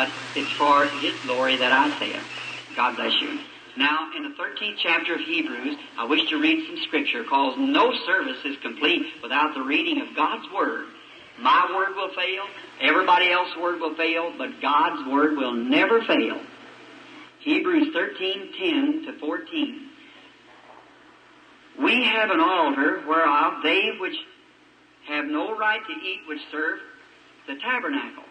but it's for His glory that I say it. God bless you. Now, in the 13th chapter of Hebrews, I wish to read some scripture, because no service is complete without the reading of God's Word. My word will fail, everybody else's word will fail, but God's Word will never fail. Hebrews 13:10 to 14. We have an altar whereof they which have no right to eat which serve the tabernacle.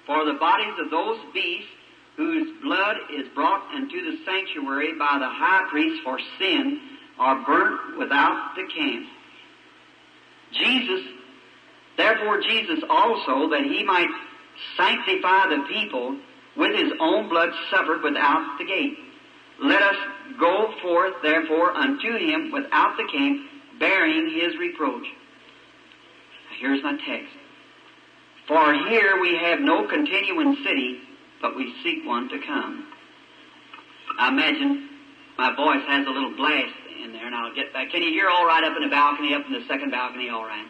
For the bodies of those beasts whose blood is brought into the sanctuary by the high priest for sin are burnt without the camp. Therefore Jesus also, that He might sanctify the people, with His own blood suffered without the gate. Let us go forth therefore unto Him without the camp, bearing His reproach. Here's my text. For here we have no continuing city, but we seek one to come. I imagine my voice has a little blast in there, and I'll get back. Can you hear all right up in the balcony, up in the second balcony, all right?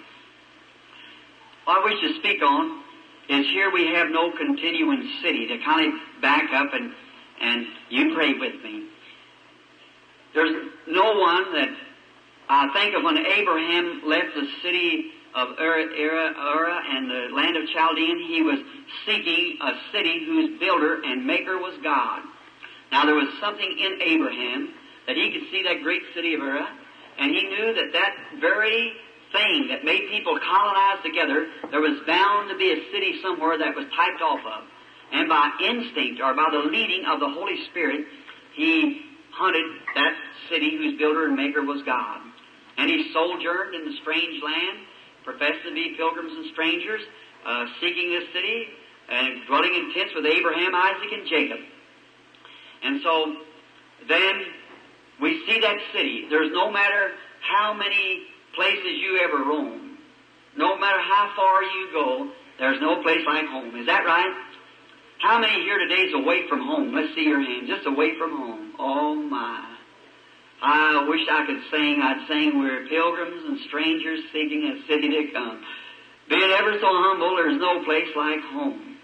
What I wish to speak on is here we have no continuing city. To kind of back up and you pray with me. There's no one that I think of when Abraham left the city of Ur and the land of Chaldean, he was seeking a city whose builder and maker was God. Now there was something in Abraham that he could see that great city of Ur, and he knew that that very thing that made people colonize together, there was bound to be a city somewhere that was typed off of. And by instinct, or by the leading of the Holy Spirit, he hunted that city whose builder and maker was God. And he sojourned in the strange land, professed to be pilgrims and strangers, seeking this city, and dwelling in tents with Abraham, Isaac, and Jacob. And so, then, we see that city. There's no matter how many places you ever roam, no matter how far you go, there's no place like home. Is that right? How many here today is away from home? Let's see your hands. Just away from home. Oh, my. I wish I could sing. I'd sing, we're pilgrims and strangers seeking a city to come. Being ever so humble, there's no place like home.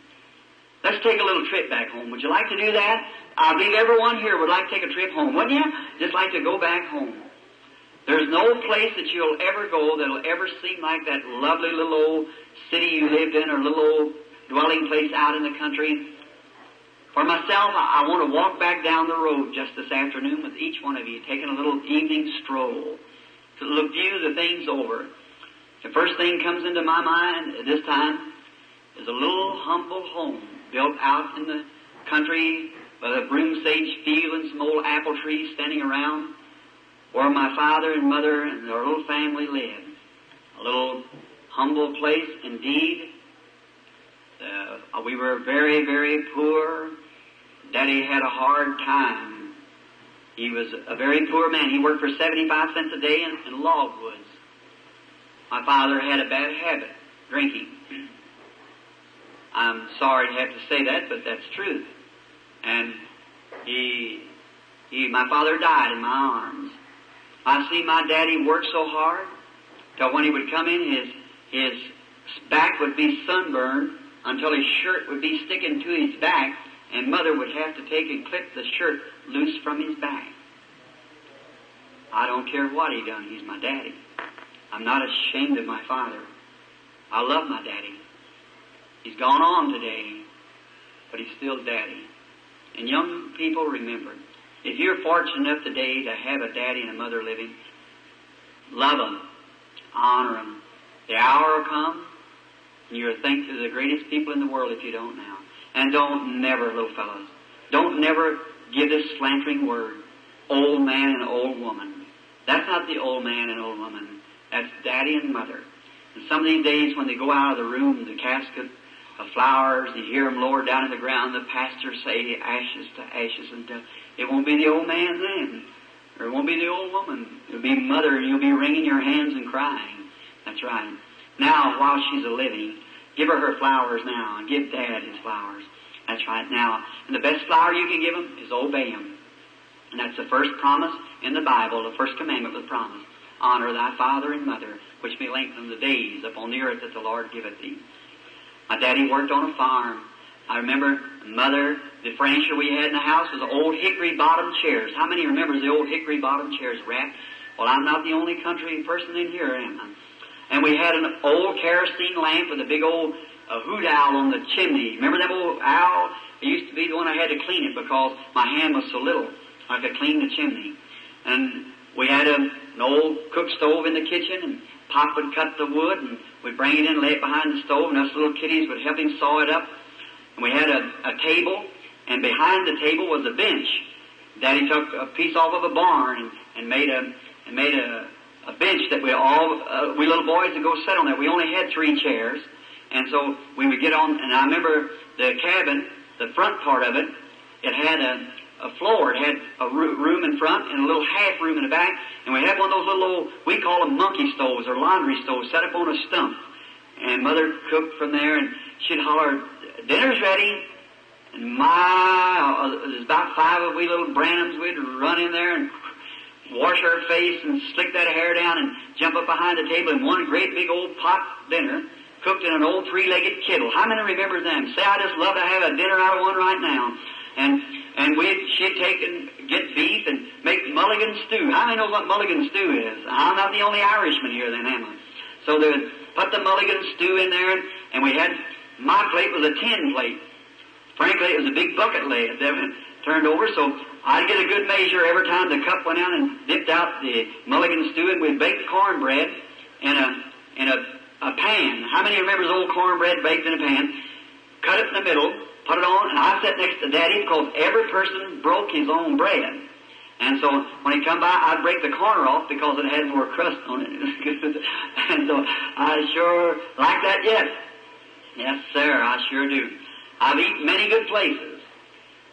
Let's take a little trip back home. Would you like to do that? I believe everyone here would like to take a trip home, wouldn't you? Just like to go back home. There's no place that you'll ever go that'll ever seem like that lovely little old city you lived in, or little old dwelling place out in the country. For myself, I want to walk back down the road just this afternoon with each one of you, taking a little evening stroll to view the things over. The first thing comes into my mind at this time is a little humble home built out in the country with a broom sage field and some old apple trees standing around, where my father and mother and their little family lived. A little humble place indeed. We were very, very poor. Daddy had a hard time. He was a very poor man. He worked for 75 cents a day in logwoods. My father had a bad habit, drinking. I'm sorry to have to say that, but that's truth. And my father died in my arms. I see my daddy work so hard till when he would come in, his back would be sunburned until his shirt would be sticking to his back, and Mother would have to take and clip the shirt loose from his back. I don't care what he done. He's my daddy. I'm not ashamed of my father. I love my daddy. He's gone on today, but he's still daddy. And young people, remember, if you're fortunate enough today to have a daddy and a mother living, love them, honor them. The hour will come, and you'll think they're the greatest people in the world if you don't now. And don't never, little fellows, don't never give this slandering word, old man and old woman. That's not the old man and old woman. That's daddy and mother. And some of these days when they go out of the room, the casket of flowers, you hear them lower down in the ground, the pastor say, ashes to ashes, and it won't be the old man then, or it won't be the old woman. It'll be mother, and you'll be wringing your hands and crying. That's right. Now, while she's a living, give her flowers now, and give Dad his flowers. That's right now. And the best flower you can give him is obey him. And that's the first promise in the Bible, the first commandment was promised. Honor thy father and mother, which may lengthen the days upon the earth that the Lord giveth thee. My daddy worked on a farm. I remember Mother, the furniture we had in the house was old hickory-bottom chairs. How many remembers the old hickory-bottom chairs wrapped? Well, I'm not the only country person in here, am I? And we had an old kerosene lamp with a big old hoot owl on the chimney. Remember that old owl? It used to be the one I had to clean it because my hand was so little. I could clean the chimney. And we had an old cook stove in the kitchen, and Pop would cut the wood, and we'd bring it in and lay it behind the stove, and us little kiddies would help him saw it up. And we had a table, and behind the table was a bench. Daddy took a piece off of a barn and made a bench that we little boys would go sit on there. We only had 3 chairs, and so we would get on. And I remember the cabin, the front part of it, it had a floor. It had a room in front and a little half room in the back. And we had one of those little old, we call them monkey stoves or laundry stoves, set up on a stump. And Mother cooked from there, and she'd holler, "Dinner's ready." And there's about 5 of we little Branhams. We'd run in there and wash our face and slick that hair down and jump up behind the table in one great big old pot dinner cooked in an old 3-legged kettle. How many remember them? Say, I just love to have a dinner out of one right now. And she'd take and get beef and make mulligan stew. How many knows what mulligan stew is? I'm not the only Irishman here then, am I? So they would put the mulligan stew in there, and we had, my plate was a tin plate. Frankly, it was a big bucket lid that turned over, so I'd get a good measure every time the cup went out and dipped out the mulligan stew, and we'd bake cornbread in a pan. How many remembers old cornbread baked in a pan? Cut it in the middle, put it on, and I sat next to Daddy because every person broke his own bread. And so when he'd come by, I'd break the corner off because it had more crust on it. And so I sure like that yet. Yes, sir, I sure do. I've eaten many good places.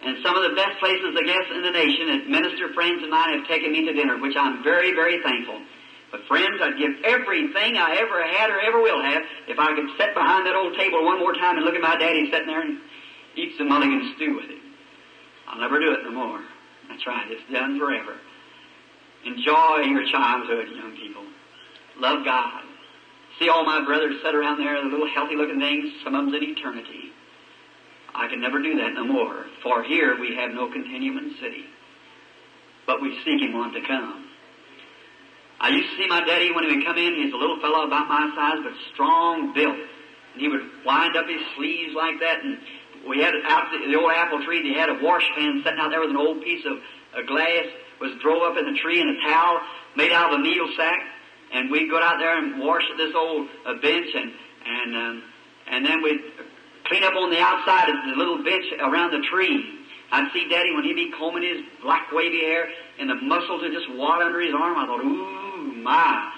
And some of the best places, I guess, in the nation, and minister friends of mine have taken me to dinner, which I'm very, very thankful. But friends, I'd give everything I ever had or ever will have if I could sit behind that old table one more time and look at my daddy sitting there and eat some mulligan stew with him. I'll never do it no more. That's right, it's done forever. Enjoy your childhood, young people. Love God. See all my brothers sit around there, the little healthy-looking things, some of them's in eternity. I can never do that no more, for here we have no continuing city, but we're seeking one to come. I used to see my daddy when he would come in. He's a little fellow about my size, but strong built. And he would wind up his sleeves like that, and we had out the old apple tree, they had a wash pan sitting out there with an old piece of glass, was drove up in the tree, and a towel made out of a meal sack, and we'd go out there and wash at this old bench, and then we'd clean up on the outside of the little bench around the tree. I'd see Daddy when he'd be combing his black wavy hair, and the muscles would just wad under his arm. I thought, ooh, my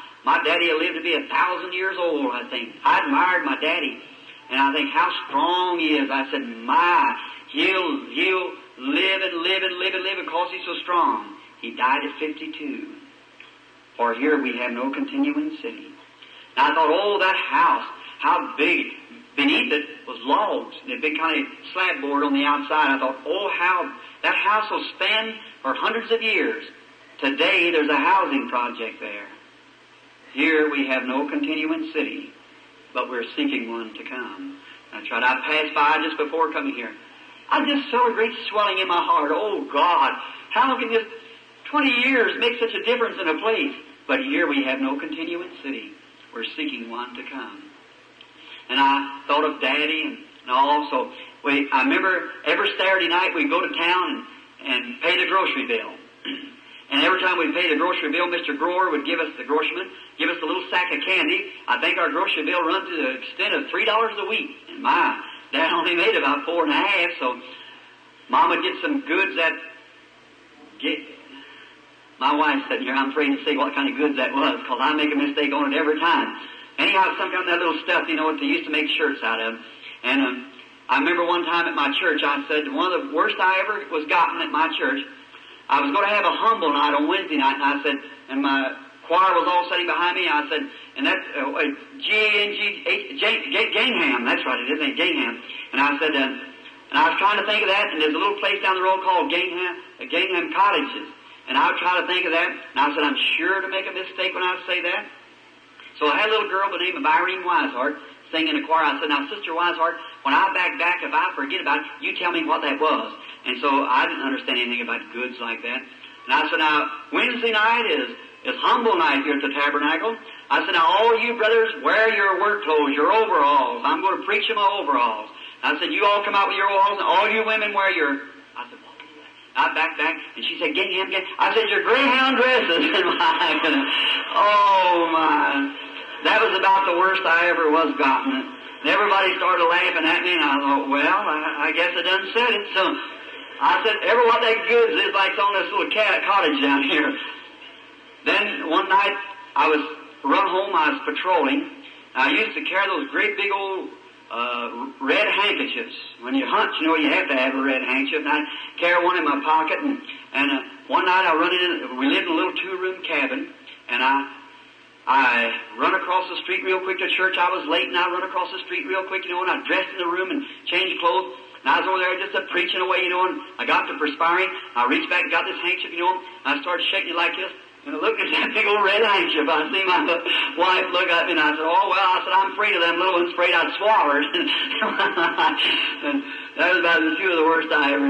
daddy will live to be 1,000 years old, I think. I admired my daddy, and I think how strong he is. I said, he'll live and live and live and live because he's so strong. He died at 52. For here we have no continuing city. Now I thought, oh, that house, how big. Beneath it was logs, and a big kind of slab board on the outside. I thought, oh, how that house will stand for hundreds of years. Today, there's a housing project there. Here we have no continuing city, but we're seeking one to come. That's right. I passed by just before coming here. I just felt a great swelling in my heart. Oh, God, how can just 20 years make such a difference in a place? But here we have no continuing city. We're seeking one to come. And I thought of Daddy and all. So I remember every Saturday night we'd go to town and pay the grocery bill. And every time we paid the grocery bill, Mr. Grower would give us, the groceryman, give us a little sack of candy. I think our grocery bill run to the extent of $3 a week. And my Dad only made about $4.50, so Mom would get some goods that my wife said here, I'm afraid to say what kind of goods that was, because I make a mistake on it every time. Anyhow, some kind of that little stuff, you know, what they used to make shirts out of. And I remember one time at my church, I said, one of the worst I ever was gotten at my church, I was going to have a humble night on Wednesday night, and I said, and my choir was all sitting behind me, I said, and that's Gingham, that's right, it is, Gingham. And I said, and I was trying to think of that, and there's a little place down the road called Gingham Cottages. And I would try to think of that, and I said, I'm sure to make a mistake when I say that. So I had a little girl by the name of Irene Weishart sing in the choir. I said, now, Sister Wiseheart, when I back, if I forget about it, you tell me what that was. And so I didn't understand anything about goods like that. And I said, now, Wednesday night is humble night here at the tabernacle. I said, now, all you brothers, wear your work clothes, your overalls. I'm going to preach in my overalls. I said, you all come out with your overalls, and all you women wear your... I said, what? I backed back, and she said, get him. I said, your greyhound dresses. Oh, my. That was about the worst I ever was gotten. And everybody started laughing at me, and I thought, well, I guess I done said it. So I said, ever what that goods is like on this little cottage down here. Then one night, I was run home, I was patrolling. I used to carry those great big old red handkerchiefs. When you hunt, you know you have to have a red handkerchief. And I carry one in my pocket, and one night I run in, we lived in a little 2-room cabin, and I run across the street real quick to church. I was late, and I run across the street real quick, you know, and I dressed in the room and changed clothes. And I was over there just preaching away, you know, and I got to perspiring. I reached back and got this handkerchief, you know, and I started shaking it like this. And I looked at that big old red handkerchief. I see my wife look at me, and I said, oh, well, I said, I'm afraid of them little ones, afraid I'd swallow it. And that was about the two of the worst I ever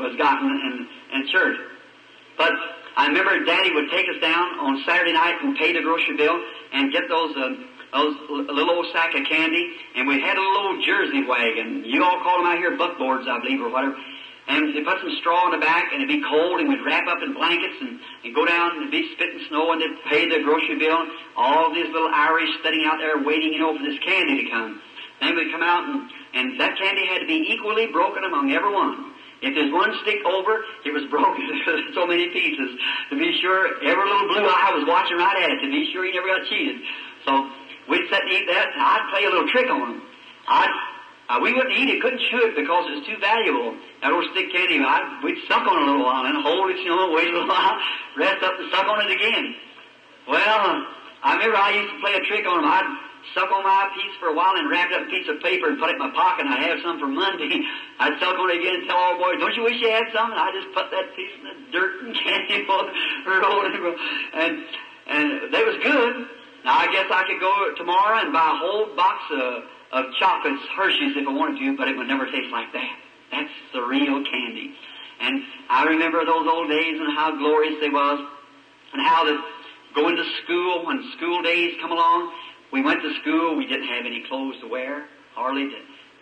was gotten in church. But I remember Daddy would take us down on Saturday night and pay the grocery bill and get those little old sack of candy. And we had a little old Jersey wagon. You all call them out here buckboards, I believe, or whatever. And they put some straw in the back, and it'd be cold, and we'd wrap up in blankets and go down, and it'd be spitting snow, and they'd pay the grocery bill. All these little Irish sitting out there waiting, you know, for this candy to come. Then we'd come out, and that candy had to be equally broken among every one. If there's one stick over, it was broken into so many pieces. To be sure, every little blue eye was watching right at it, to be sure he never got cheated. So we'd sit and eat that, and I'd play a little trick on him. We wouldn't eat it, couldn't chew it because it was too valuable. That old stick candy, we'd suck on it a little while, and hold it, you know, wait a little while, rest up and suck on it again. Well, I remember I used to play a trick on him. I'd suck on my piece for a while and wrap up a piece of paper and put it in my pocket, and I'd have some for Monday. I'd suck on it again and tell all the boys, don't you wish you had some? And I'd just put that piece in the dirt and candy roll, and that was good. Now, I guess I could go tomorrow and buy a whole box of chocolates, Hershey's, if I wanted to, but it would never taste like that. That's the real candy. And I remember those old days and how glorious they was, and how that going to school, when school days come along, we went to school, we didn't have any clothes to wear, hardly,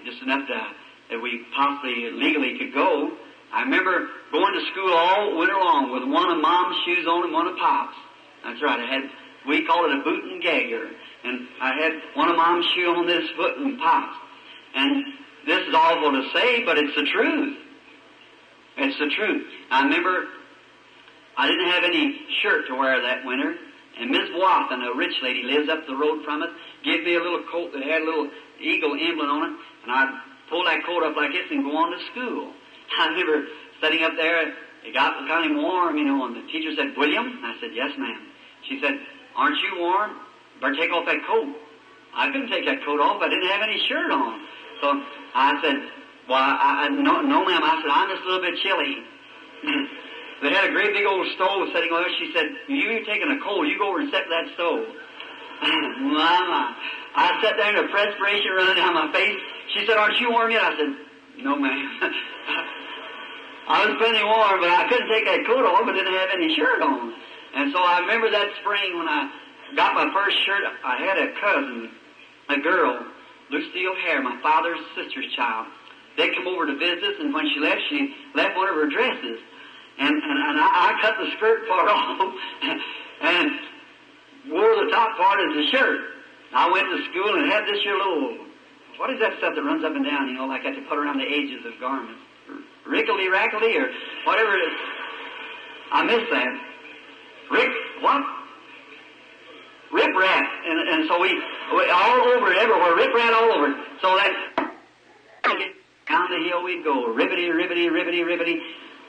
just enough that we possibly legally could go. I remember going to school all winter long with one of Mom's shoes on and one of Pop's. That's right, we called it a boot and gagger. And I had one of Mom's shoes on this foot and Pop's. And this is awful to say, but it's the truth. It's the truth. I remember I didn't have any shirt to wear that winter, and Miss Watson, a rich lady, lives up the road from us, gave me a little coat that had a little eagle emblem on it, and I'd pull that coat up like this and go on to school. I remember sitting up there, it got kind of warm, you know, and the teacher said, William? I said, yes, ma'am. She said, aren't you warm? Better take off that coat. I couldn't take that coat off. I didn't have any shirt on. So I said, well, no, ma'am. I said, I'm just a little bit chilly. They had a great big old stove sitting over there. She said, you're taking a cold. You go over and sit in that stove. Mama. I sat there and the perspiration running down my face. She said, aren't you warm yet? I said, no, ma'am. I was plenty warm, but I couldn't take that coat off. I didn't have any shirt on. And so I remember that spring when I got my first shirt. I had a cousin, a girl, Lucille Hare, my father's sister's child. They come over to visit us, and when she left one of her dresses. And I cut the skirt part off and wore the top part as a shirt. I went to school and had this here little, what is that stuff that runs up and down, you know, like I had to put around the edges of garments? Rickety-rackety or whatever it is. I missed that. What? Rip-rat. And so we all over it, everywhere, rip-rat all over it. So that, down the hill we'd go, ribbity, ribbity, ribbity, ribbity.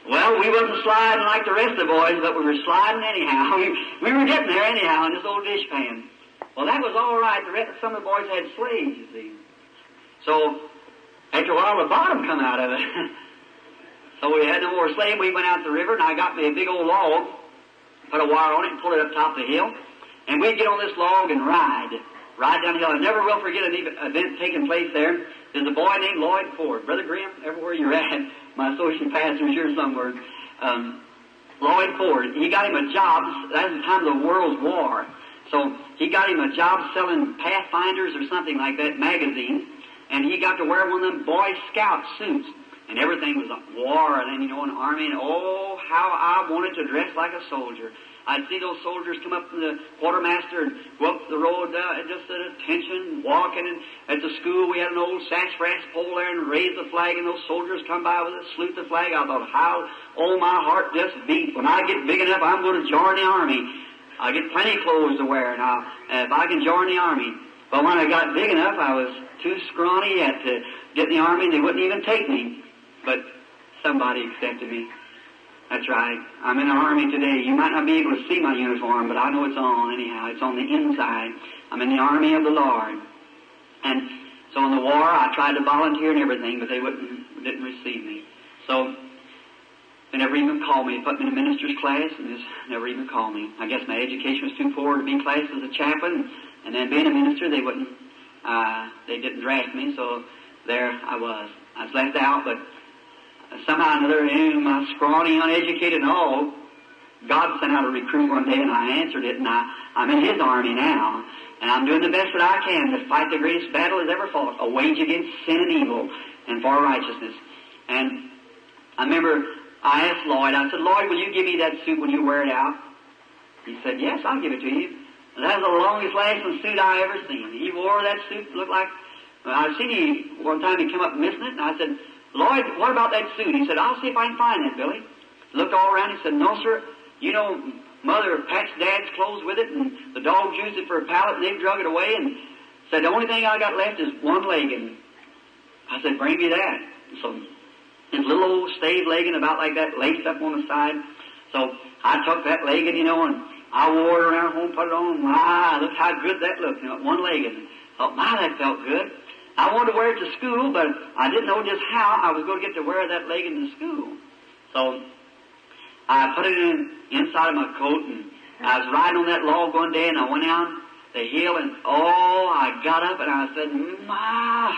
Well, we wasn't sliding like the rest of the boys, but we were sliding anyhow. We were getting there anyhow in this old dishpan. Well, that was all right. Some of the boys had slaves, you see. So, after a while, the bottom come out of it. So we had no more slave. We went out to the river, and I got me a big old log, put a wire on it, and pulled it up top of the hill. And we'd get on this log and ride right down the hill. I never will forget an event taking place there. There's a boy named Lloyd Ford. Brother Graham, everywhere you're at, my associate pastor is here somewhere. Lloyd Ford, he got him a job. That was the time of the World's War. So he got him a job selling Pathfinders or something like that, magazines. And he got to wear one of them Boy Scout suits. And everything was a war and then, an army. And oh, how I wanted to dress like a soldier. I'd see those soldiers come up from the quartermaster and go up the road just at attention, walking. And at the school, we had an old sassafras pole there and raised the flag, and those soldiers come by with it, salute the flag. I thought, my heart just beat. When I get big enough, I'm going to join the army. I get plenty of clothes to wear now, if I can join the army. But when I got big enough, I was too scrawny yet to get in the army, and they wouldn't even take me. But somebody accepted me. That's right. I'm in the army today. You might not be able to see my uniform, but I know it's on anyhow. It's on the inside. I'm in the army of the Lord. And so in the war, I tried to volunteer and everything, but they didn't receive me. So they never even called me. They put me in a minister's class and just never even called me. I guess my education was too poor to be in class as a chaplain. And then being a minister, they didn't draft me, so there I was. I was left out, but somehow or another, my scrawny, uneducated and all, God sent out a recruit one day, and I answered it, and I'm in His army now, and I'm doing the best that I can to fight the greatest battle that's ever fought, a wage against sin and evil, and for righteousness. And I remember I asked Lloyd, I said, Lloyd, will you give me that suit when you wear it out? He said, yes, I'll give it to you. And that was the longest lasting suit I ever seen. He wore that suit, looked like, I've seen he, one time he came up missing it, and I said, Lloyd, what about that suit? He said, I'll see if I can find that, Billy. Looked all around, he said, no, sir, Mother patched Dad's clothes with it, and the dogs used it for a pallet, and they've drug it away, and said, the only thing I got left is one leg, and I said, bring me that. So, his little old stave legging about like that, laced up on the side. So, I took that legging, and I wore it around home, put it on, look how good that looked, one legging. Thought, that felt good. I wanted to wear it to school, but I didn't know just how I was going to get to wear that legging to school. So, I put it inside of my coat, and I was riding on that log one day, and I went down the hill, and I got up, and I said,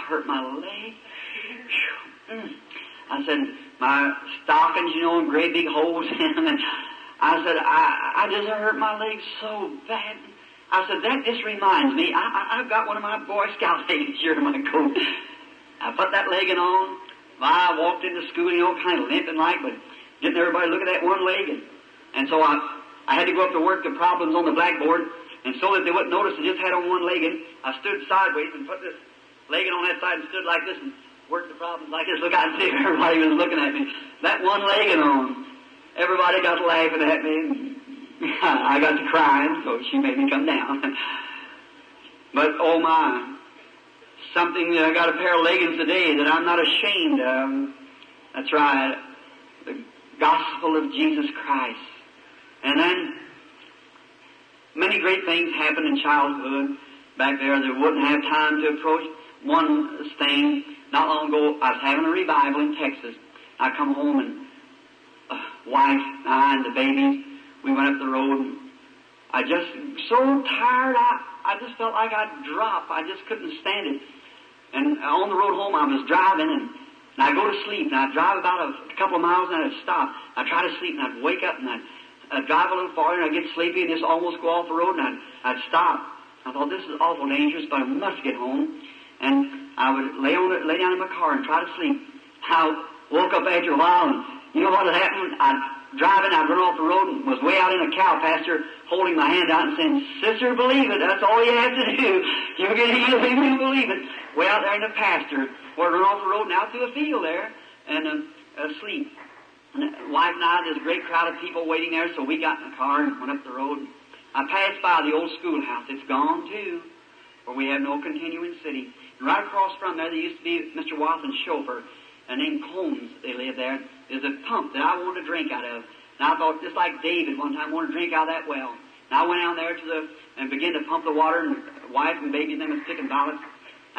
hurt my leg. I said, my stockings, and great big holes in them, and I said, I just hurt my leg so bad. I said, that just reminds me, I've got one of my Boy Scout leggings here in my coat. I put that legging on. I walked into school, kind of limping like, but getting everybody look at that one leg. And so I had to go up to work the problems on the blackboard, and so that they wouldn't notice I just had on one legging, I stood sideways and put this legging on that side and stood like this and worked the problems like this. Look out and see if everybody was looking at me. That one legging on. Everybody got laughing at me. I got to crying, so she made me come down. But, something that I got a pair of leggings today that I'm not ashamed of. That's right. The gospel of Jesus Christ. And then, many great things happened in childhood back there that wouldn't have time to approach. One thing, not long ago, I was having a revival in Texas. I come home and wife, I, and the babies, we went up the road, and I just, so tired, I just felt like I'd drop. I just couldn't stand it. And on the road home, I was driving, and I'd go to sleep, and I'd drive about a couple of miles, and I'd stop. I'd try to sleep, and I'd wake up, and I'd drive a little farther, and I'd get sleepy, and just almost go off the road, and I'd stop. I thought, this is awful dangerous, but I must get home. And I would lay down in my car and try to sleep. I woke up after a while, and you know what had happened? I'd run off the road and was way out in a cow pasture holding my hand out and saying, Sister, believe it. That's all you have to do. You'll get healed if you believe it. Way out there in the pasture. Or run off the road and out through a field there and asleep. And the wife and I, there's a great crowd of people waiting there, so we got in the car and went up the road. I passed by the old schoolhouse. It's gone too, for we have no continuing city. And right across from there used to be Mr. Watson's chauffeur. Named Combs, they lived there. There's a pump that I wanted to drink out of. And I thought, just like David one time wanted to drink out of that well. And I went down there and began to pump the water, and wife and baby and them was picking violets.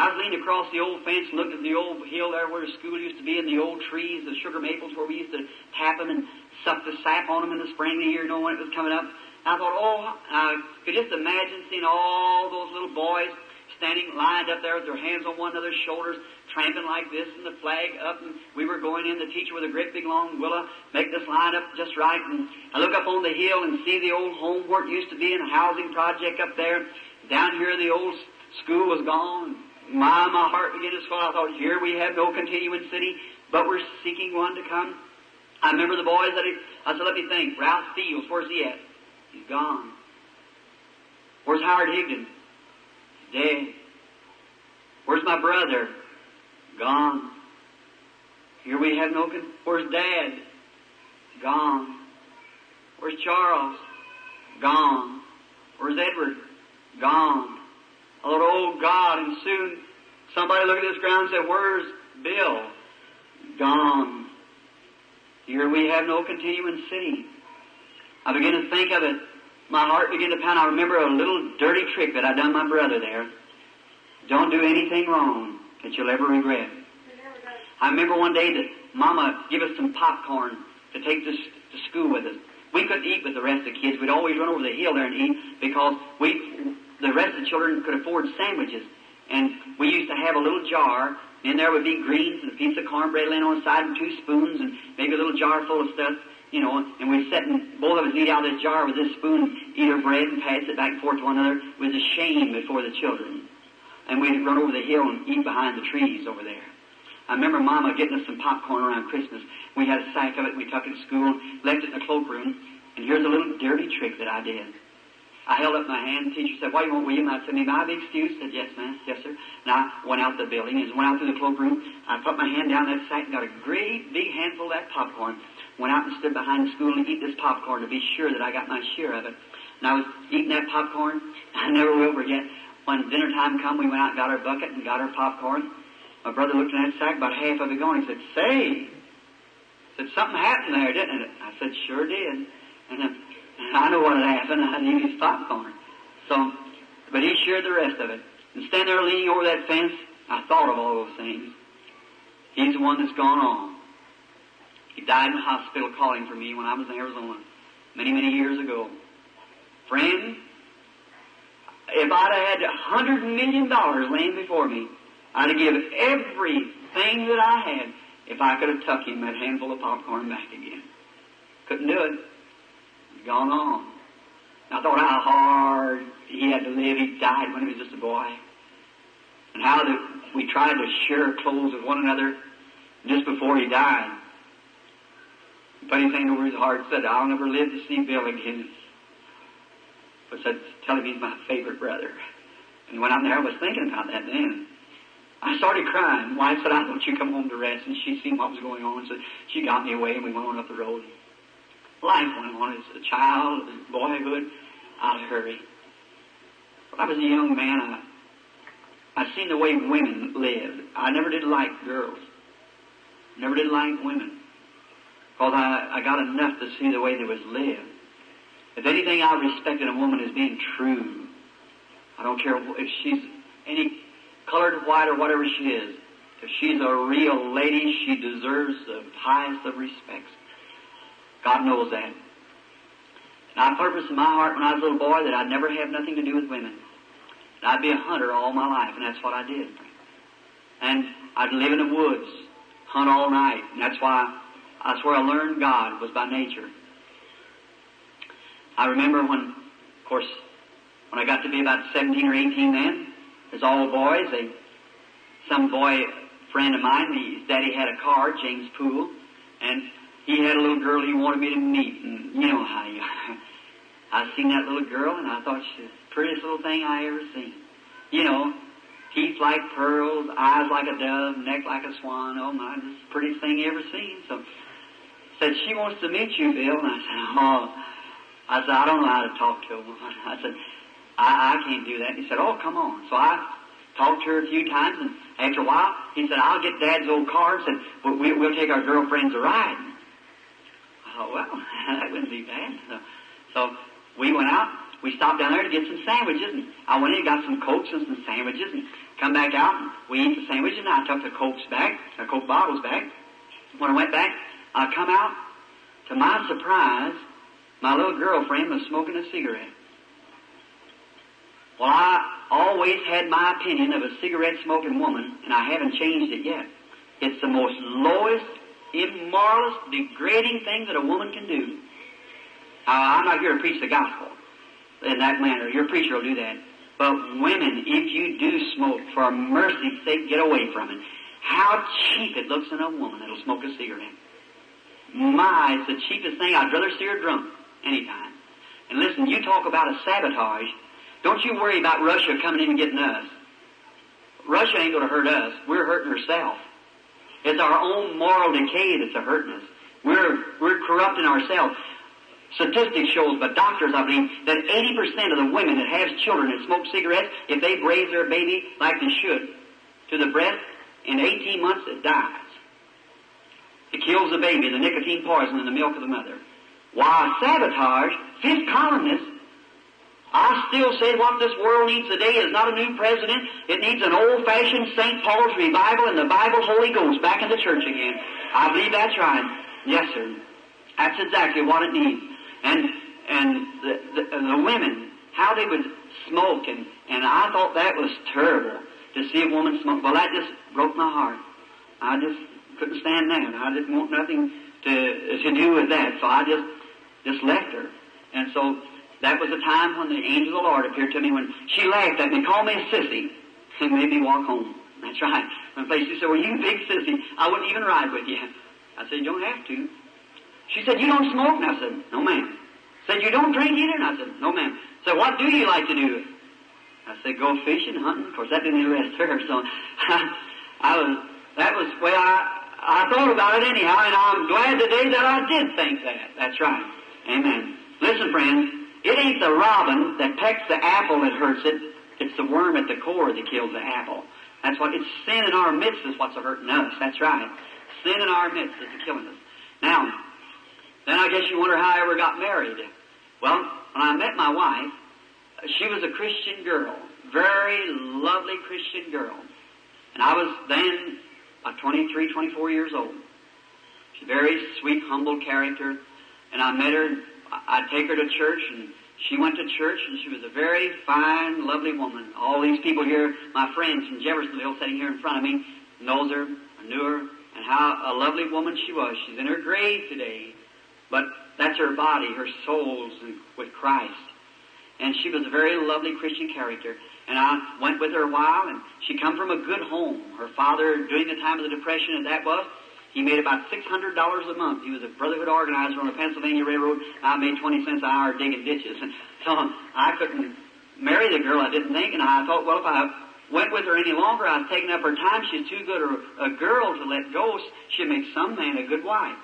I was leaning across the old fence and looked at the old hill there where the school used to be, and the old trees, the sugar maples where we used to tap them and suck the sap on them in the spring of the year, when it was coming up. And I thought, I could just imagine seeing all those little boys standing lined up there with their hands on one another's shoulders, tramping like this, and the flag up, and we were going in, the teacher with a great big long willow, make this line up just right, and I look up on the hill and see the old home where it used to be, and a housing project up there. Down here the old school was gone. My heart began to swell. I thought, here we have no continuing city, but we're seeking one to come. I remember the boys I said, let me think. Ralph Fields, where's he at? He's gone. Where's Howard Higdon? He's dead. Where's my brother? Gone. Here we have no... Where's Dad? Gone. Where's Charles? Gone. Where's Edward? Gone. I thought, oh God, and soon somebody looked at this ground and said, where's Bill? Gone. Here we have no continuing city. I began to think of it. My heart began to pound. I remember a little dirty trick that I done my brother there. Don't do anything wrong that you'll ever regret. I remember one day that Mama gave us some popcorn to take to school with us. We couldn't eat with the rest of the kids. We'd always run over the hill there and eat because the rest of the children could afford sandwiches. And we used to have a little jar. In there would be greens and a piece of cornbread laying on the side and 2 spoons and maybe a little jar full of stuff, and we'd sit and both of us eat out of this jar with this spoon, eat our bread and pass it back and forth to one another. It was a shame before the children. And we'd run over the hill and eat behind the trees over there. I remember Mama getting us some popcorn around Christmas. We had a sack of it, we took it to school, left it in the cloakroom, and here's a little dirty trick that I did. I held up my hand, the teacher said, what do you want, William? I said, may I be excused? I said, yes, ma'am, yes, sir. And I went out the building, and went out through the cloakroom. I put my hand down that sack and got a great big handful of that popcorn. Went out and stood behind the school and eat this popcorn to be sure that I got my share of it. And I was eating that popcorn. I never will forget. When dinner time come, we went out and got our bucket and got our popcorn. My brother looked in that sack, about half of it gone. He said, say, something happened there, didn't it? I said, sure did. And I know what had happened. I knew his popcorn. But he shared the rest of it. And standing there leaning over that fence, I thought of all those things. He's the one that's gone on. He died in the hospital calling for me when I was in Arizona many, many years ago. Friend, if I'd have had $100 million laying before me, I'd have given everything that I had if I could have tucked him that handful of popcorn back again. Couldn't do it. He's gone on. I thought how hard he had to live. He died when he was just a boy. And how that we tried to share clothes with one another just before he died. The funny thing over his heart said, I'll never live to see Bill again. But said, tell him he's my favorite brother. And when I'm there, I was thinking about that then. I started crying. Wife said, I thought you'd come home to rest. And she seen what was going on. So she got me away and we went on up the road. Life went on as a child, as boyhood, out of hurry. When I was a young man, I seen the way women lived. I never did like girls. Never did like women. Because I got enough to see the way they was lived. If anything, I respected a woman as being true. I don't care if she's any colored white or whatever she is. If she's a real lady, she deserves the highest of respects. God knows that. And I purposed in my heart when I was a little boy that I'd never have nothing to do with women. And I'd be a hunter all my life, and that's what I did. And I'd live in the woods, hunt all night, and that's where I learned God was by nature. I remember when I got to be about 17 or 18 then, as all boys, some boy friend of mine, his daddy had a car, James Poole, and he had a little girl he wanted me to meet, and you know how I seen that little girl, and I thought she was the prettiest little thing I ever seen. You know, teeth like pearls, eyes like a dove, neck like a swan. Oh my, this is the prettiest thing you ever seen. So, said, she wants to meet you, Bill. And I said, I don't know how to talk to a woman. I said, I can't do that. And he said, oh, come on. So I talked to her a few times, and after a while, he said, I'll get Dad's old car and said, we'll take our girlfriends a ride. I thought, well, that wouldn't be bad. So we went out. We stopped down there to get some sandwiches, and I went in and got some Cokes and some sandwiches, and come back out, and we ate the sandwiches, and I took the Cokes back, the Coke bottles back. When I went back, I come out. To my surprise, my little girlfriend was smoking a cigarette. Well, I always had my opinion of a cigarette-smoking woman, and I haven't changed it yet. It's the most lowest, immoralist, degrading thing that a woman can do. I'm not here to preach the gospel in that manner. Your preacher will do that. But women, if you do smoke, for mercy's sake, get away from it. How cheap it looks in a woman that'll smoke a cigarette. My, it's the cheapest thing. I'd rather see her drunk anytime. And listen, you talk about a sabotage. Don't you worry about Russia coming in and getting us. Russia ain't going to hurt us. We're hurting ourselves. It's our own moral decay that's hurting us. We're corrupting ourselves. Statistics shows by doctors, I believe, that 80% of the women that have children that smoke cigarettes, if they raise their baby like they should to the breast, in 18 months it dies. It kills the baby, the nicotine poison in the milk of the mother. Why, sabotage, fifth columnist. I still say what this world needs today is not a new president. It needs an old-fashioned St. Paul's revival and the Bible's Holy Ghost back in the church again. I believe that's right. Yes, sir. That's exactly what it needs. And the women, how they would smoke, and I thought that was terrible to see a woman smoke. Well, that just broke my heart. I just couldn't stand that. I didn't want nothing to do with that, so I just left her. And so that was the time when the angel of the Lord appeared to me, when she laughed at me, called me a sissy, and made me walk home. That's right. When place she said, "Well, you big sissy, I wouldn't even ride with you." I said, "You don't have to." She said, "You don't smoke?" And I said, "No, ma'am." Said, "You don't drink either?" And I said, "No, ma'am." Said, "What do you like to do?" I said, "Go fishing, hunting." Of course, that didn't interest her, so that was the way I thought about it anyhow, and I'm glad today that I did think that. That's right. Amen. Listen, friends, it ain't the robin that pecks the apple that hurts it. It's the worm at the core that kills the apple. That's what, it's sin in our midst is what's hurting us. That's right. Sin in our midst is killing us. Now, then I guess you wonder how I ever got married. Well, when I met my wife, she was a Christian girl. Very lovely Christian girl. And I was then about 23, 24 years old. She's a very sweet, humble character. And I met her, I'd take her to church, and she went to church, and she was a very fine, lovely woman. All these people here, my friends from Jeffersonville sitting here in front of me, knows her, knew her, and how a lovely woman she was. She's in her grave today. But that's her body, her soul's with Christ. And she was a very lovely Christian character. And I went with her a while, and she come from a good home. Her father, during the time of the Depression as that was, he made about $600 a month. He was a Brotherhood organizer on the Pennsylvania Railroad. I made 20 cents an hour digging ditches. And so I couldn't marry the girl, I didn't think. And I thought, well, if I went with her any longer, I was taking up her time. She's too good a girl to let go. She'd make some man a good wife.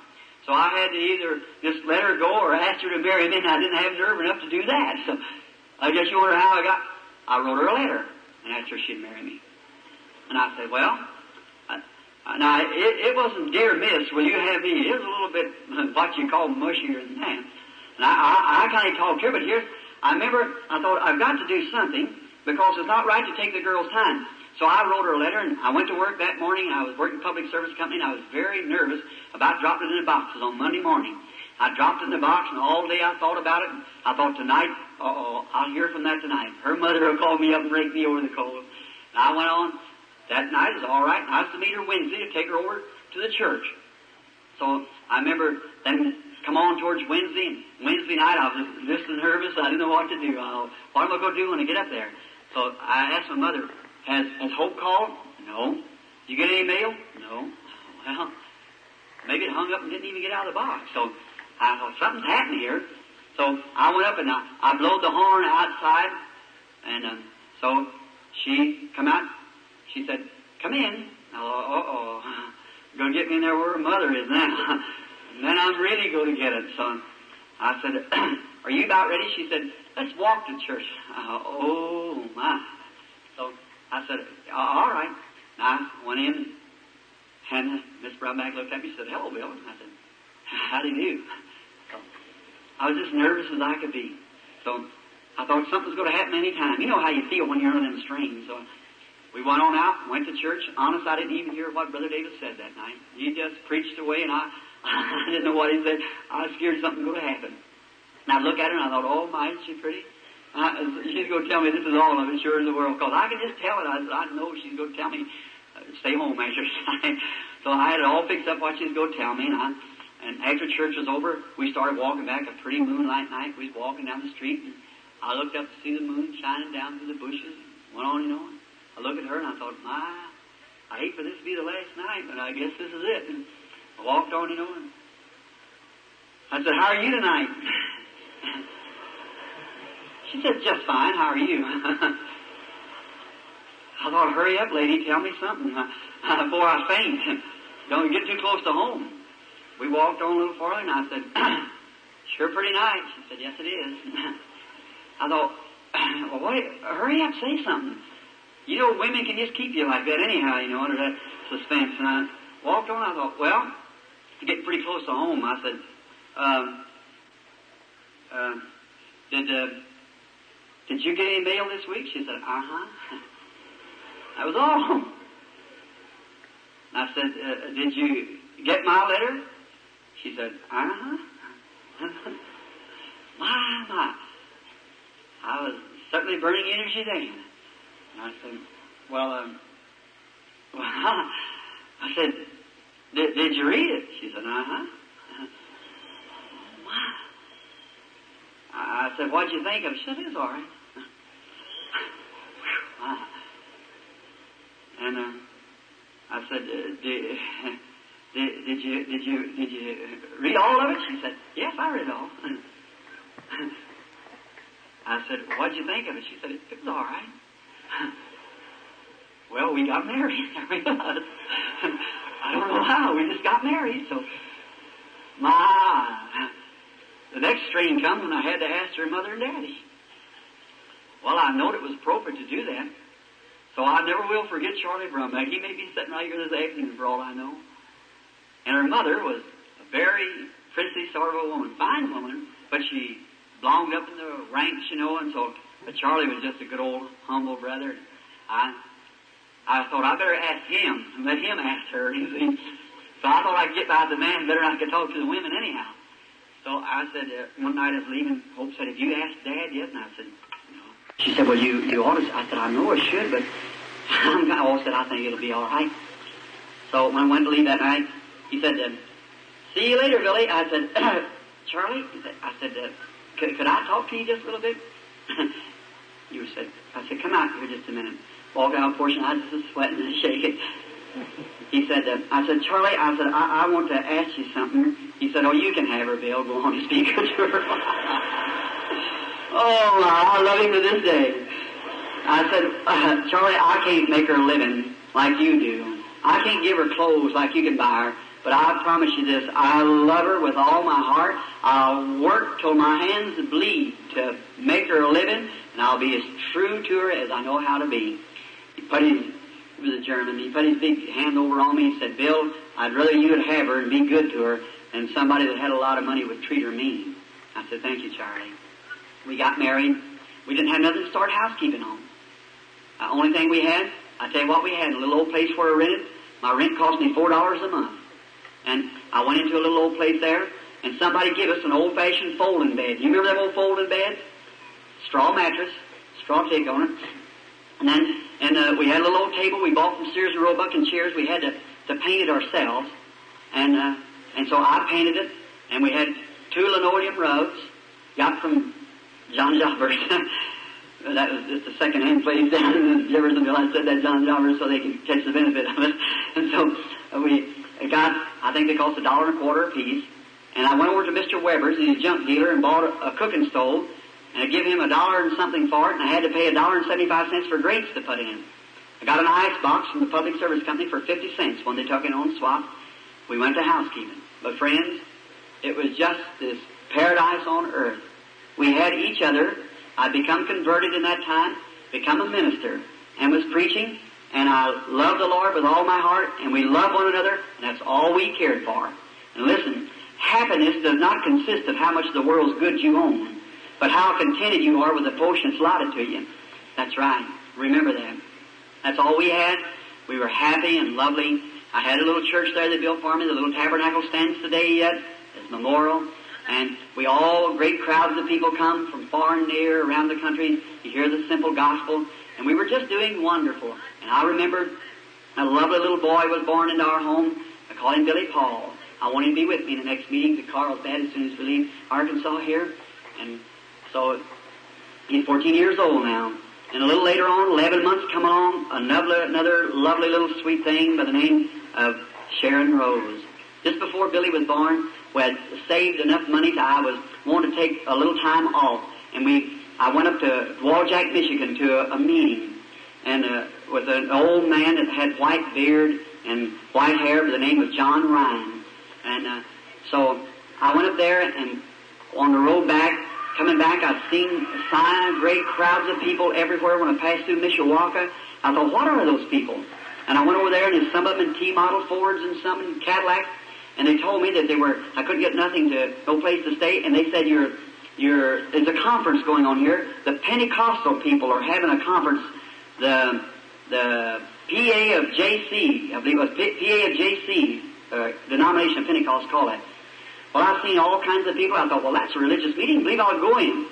So I had to either just let her go or ask her to marry me, and I didn't have nerve enough to do that. So I guess you wonder how I wrote her a letter and asked her she'd marry me. And I said, well, now it wasn't dear miss, will you have me? It was a little bit what you call mushier than that. And I kind of talked to her, but I remember I thought I've got to do something because it's not right to take the girl's time. So I wrote her a letter, and I went to work that morning, and I was working public service company, and I was very nervous about dropping it in the boxes on Monday morning. I dropped it in the box, and all day I thought about it, and I thought tonight, I'll hear from that tonight. Her mother will call me up and rake me over the coals. And I went on. That night is all right, and I was to meet her Wednesday to take her over to the church. So I remember then come on towards Wednesday, and Wednesday night I was just nervous. I didn't know what to do. What am I going to do when I get up there? So I asked my mother, Has Hope called? No. You get any mail? No. Well, maybe it hung up and didn't even get out of the box. So I thought, something's happening here. So I went up and I blowed the horn outside. And so she come out. She said, come in. Going to get me in there where her mother is now. And then I'm really going to get it. So I said, are you about ready? She said, let's walk to church. Oh, my. So I said, all right. And I went in, and Miss Brownback looked at me and said, hello, Bill. And I said, how do you do? So I was as nervous as I could be. So I thought something's going to happen any time. You know how you feel when you're on them strings. So we went on out, went to church. Honest, I didn't even hear what Brother Davis said that night. He just preached away, and I didn't know what he said. I was scared something was going to happen. And I looked at her, and I thought, oh, my, isn't she pretty? She's going to tell me this is all of it, sure as the world, because I can just tell it. I know she's going to tell me, stay home, Master. So I had it all fixed up what she was going to tell me, and after church was over, we started walking back a pretty moonlight night. We was walking down the street, and I looked up to see the moon shining down through the bushes. Went on, I looked at her, and I thought, I hate for this to be the last night, but I guess this is it. And I walked on, and I said, how are you tonight? She said, just fine. How are you? I thought, hurry up, lady, tell me something before I faint. Don't get too close to home. We walked on a little farther, and I said, sure pretty nice. She said, yes, it is. I thought, well, hurry up, say something. Women can just keep you like that anyhow, under that suspense. And I walked on, I thought, well, getting pretty close to home. I said, did you get any mail this week? She said, That was all. I said, did you get my letter? She said, My. I was certainly burning energy then. And I said, well, I said, did you read it? She said, I said, what'd you think of it? She said, it's all right. And I said, did you read all of it? She said, yes, I read all. I said, what'd you think of it? She said, it was all right. Well, we got married. I don't know how. We just got married. So, the next strain come when I had to ask her mother and daddy. Well, I knowed it was appropriate to do that. So I never will forget Charlie Branham. He may be sitting right here this afternoon for all I know. And her mother was a very princely sort of a woman, fine woman, but she belonged up in the ranks, and so, but Charlie was just a good old humble brother. I thought I better ask him and let him ask her, you see. So I thought I'd get by the man better than I could talk to the women anyhow. So I said, one night I was leaving, Hope said, have you asked Dad yet? And I said, no. She said, well, you ought to. I said, I know I should, but I said, I think it'll be all right. So when I went to leave that night, he said, see you later, Billy. I said, Charlie, I said, could I talk to you just a little bit? I said, come out here just a minute. Walked out a portion, I was just sweating and shaking. He said, I said, Charlie, I want to ask you something. He said, oh, you can have her, Bill. Go on and speak to her. Oh, I love him to this day. I said, Charlie, I can't make her a living like you do. I can't give her clothes like you can buy her. But I promise you this, I love her with all my heart. I'll work till my hands bleed to make her a living, and I'll be as true to her as I know how to be. He was a German. He put his big hand over on me and said, Bill, I'd rather you would have her and be good to her than somebody that had a lot of money would treat her mean. I said, thank you, Charlie. We got married. We didn't have nothing to start housekeeping on. The only thing we had, I tell you what we had, a little old place where I rented. My rent cost me $4 a month. And I went into a little old place there, and somebody gave us an old-fashioned folding bed. You remember that old folding bed? Straw mattress, straw tick on it. And we had a little old table we bought from Sears and Roebuck and chairs. We had to paint it ourselves. And so I painted it, and we had 2 linoleum rugs, got from John Jobbers. That was just a second-hand place down in Jeffersonville. I said that John Jobbers so they could catch the benefit of it. And so we got, I think they cost $1.25 a piece. And I went over to Mr. Weber's, he's a junk dealer, and bought a cooking stove. And I gave him $1 and something for it, and I had to pay $1.75 for grates to put in. I got an ice box from the Public Service Company for 50 cents when they took it on swap. We went to housekeeping. But friends, it was just this paradise on earth. We had each other. I'd become converted in that time, become a minister, and was preaching, and I loved the Lord with all my heart, and we loved one another, and that's all we cared for. And listen, happiness does not consist of how much of the world's goods you own, but how contented you are with the portion that's allotted to you. That's right. Remember that. That's all we had. We were happy and lovely. I had a little church there they built for me. The little tabernacle stands today yet as memorial. And we all, great crowds of people come from far and near around the country to hear the simple gospel. And we were just doing wonderful. And I remember a lovely little boy was born into our home. I called him Billy Paul. I want him to be with me in the next meeting to Carlsbad as soon as we leave Arkansas here. And so he's 14 years old now. And a little later on, 11 months come along, another lovely little sweet thing by the name of Sharon Rose. Just before Billy was born, we had saved enough money to I was wanting to take a little time off. And I went up to Waljack, Michigan to a meeting. And with an old man that had white beard and white hair by the name of John Ryan. And so I went up there, and on the road back, coming back, I'd seen a sign, great crowds of people everywhere when I passed through Mishawaka. I thought, what are those people? And I went over there, and there's some of them in T-model Fords and some in Cadillacs. And they told me that I couldn't get no place to stay. And they said, there's a conference going on here. The Pentecostal people are having a conference. The PA of JC, I believe it was PA of JC, denomination of Pentecost, call that. Well, I've seen all kinds of people. I thought, well, that's a religious meeting. I believe I'll go in.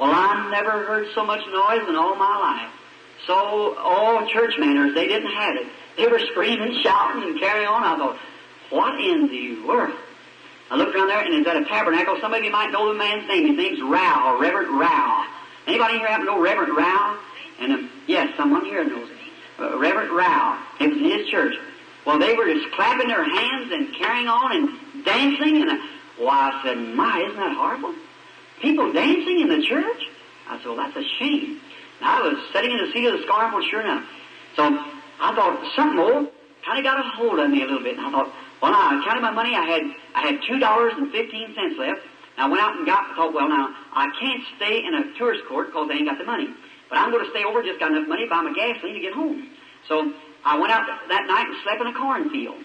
Well, I never heard so much noise in all my life. So, all church manners, they didn't have it. They were screaming, shouting, and carrying on. I thought, what in the world? I looked around there, and it's at a tabernacle. Some of you might know the man's name. His name's Rao, Reverend Rao. Anybody here happen to know Reverend Rao? And yes, someone here knows it. Reverend Rao. It was in his church. Well, they were just clapping their hands and carrying on and dancing. And I said, my, isn't that horrible? People dancing in the church? I said, well, that's a shame. And I was sitting in the seat of the scornful, sure enough. So I thought, something old kind of got a hold of me a little bit. And I thought, well, now, I counted my money. I had $2.15 left. And I went out and thought, well, now, I can't stay in a tourist court because I ain't got the money. But I'm going to stay over, just got enough money to buy my gasoline to get home. So I went out that night and slept in a cornfield.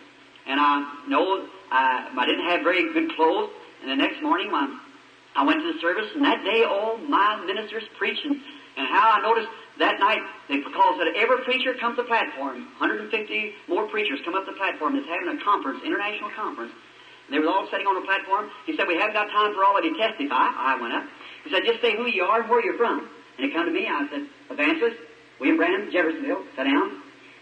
And I didn't have very good clothes. And the next morning, I went to the service, and that day, my ministers preaching. And how I noticed that night, because that every preacher comes to the platform, 150 more preachers come up to the platform that's having a conference, international conference. And they were all sitting on the platform. He said, we haven't got time for all of you to testify. I went up. He said, just say who you are and where you're from. And he come to me, I said, Evangelist, William Branham, Jeffersonville, sat down.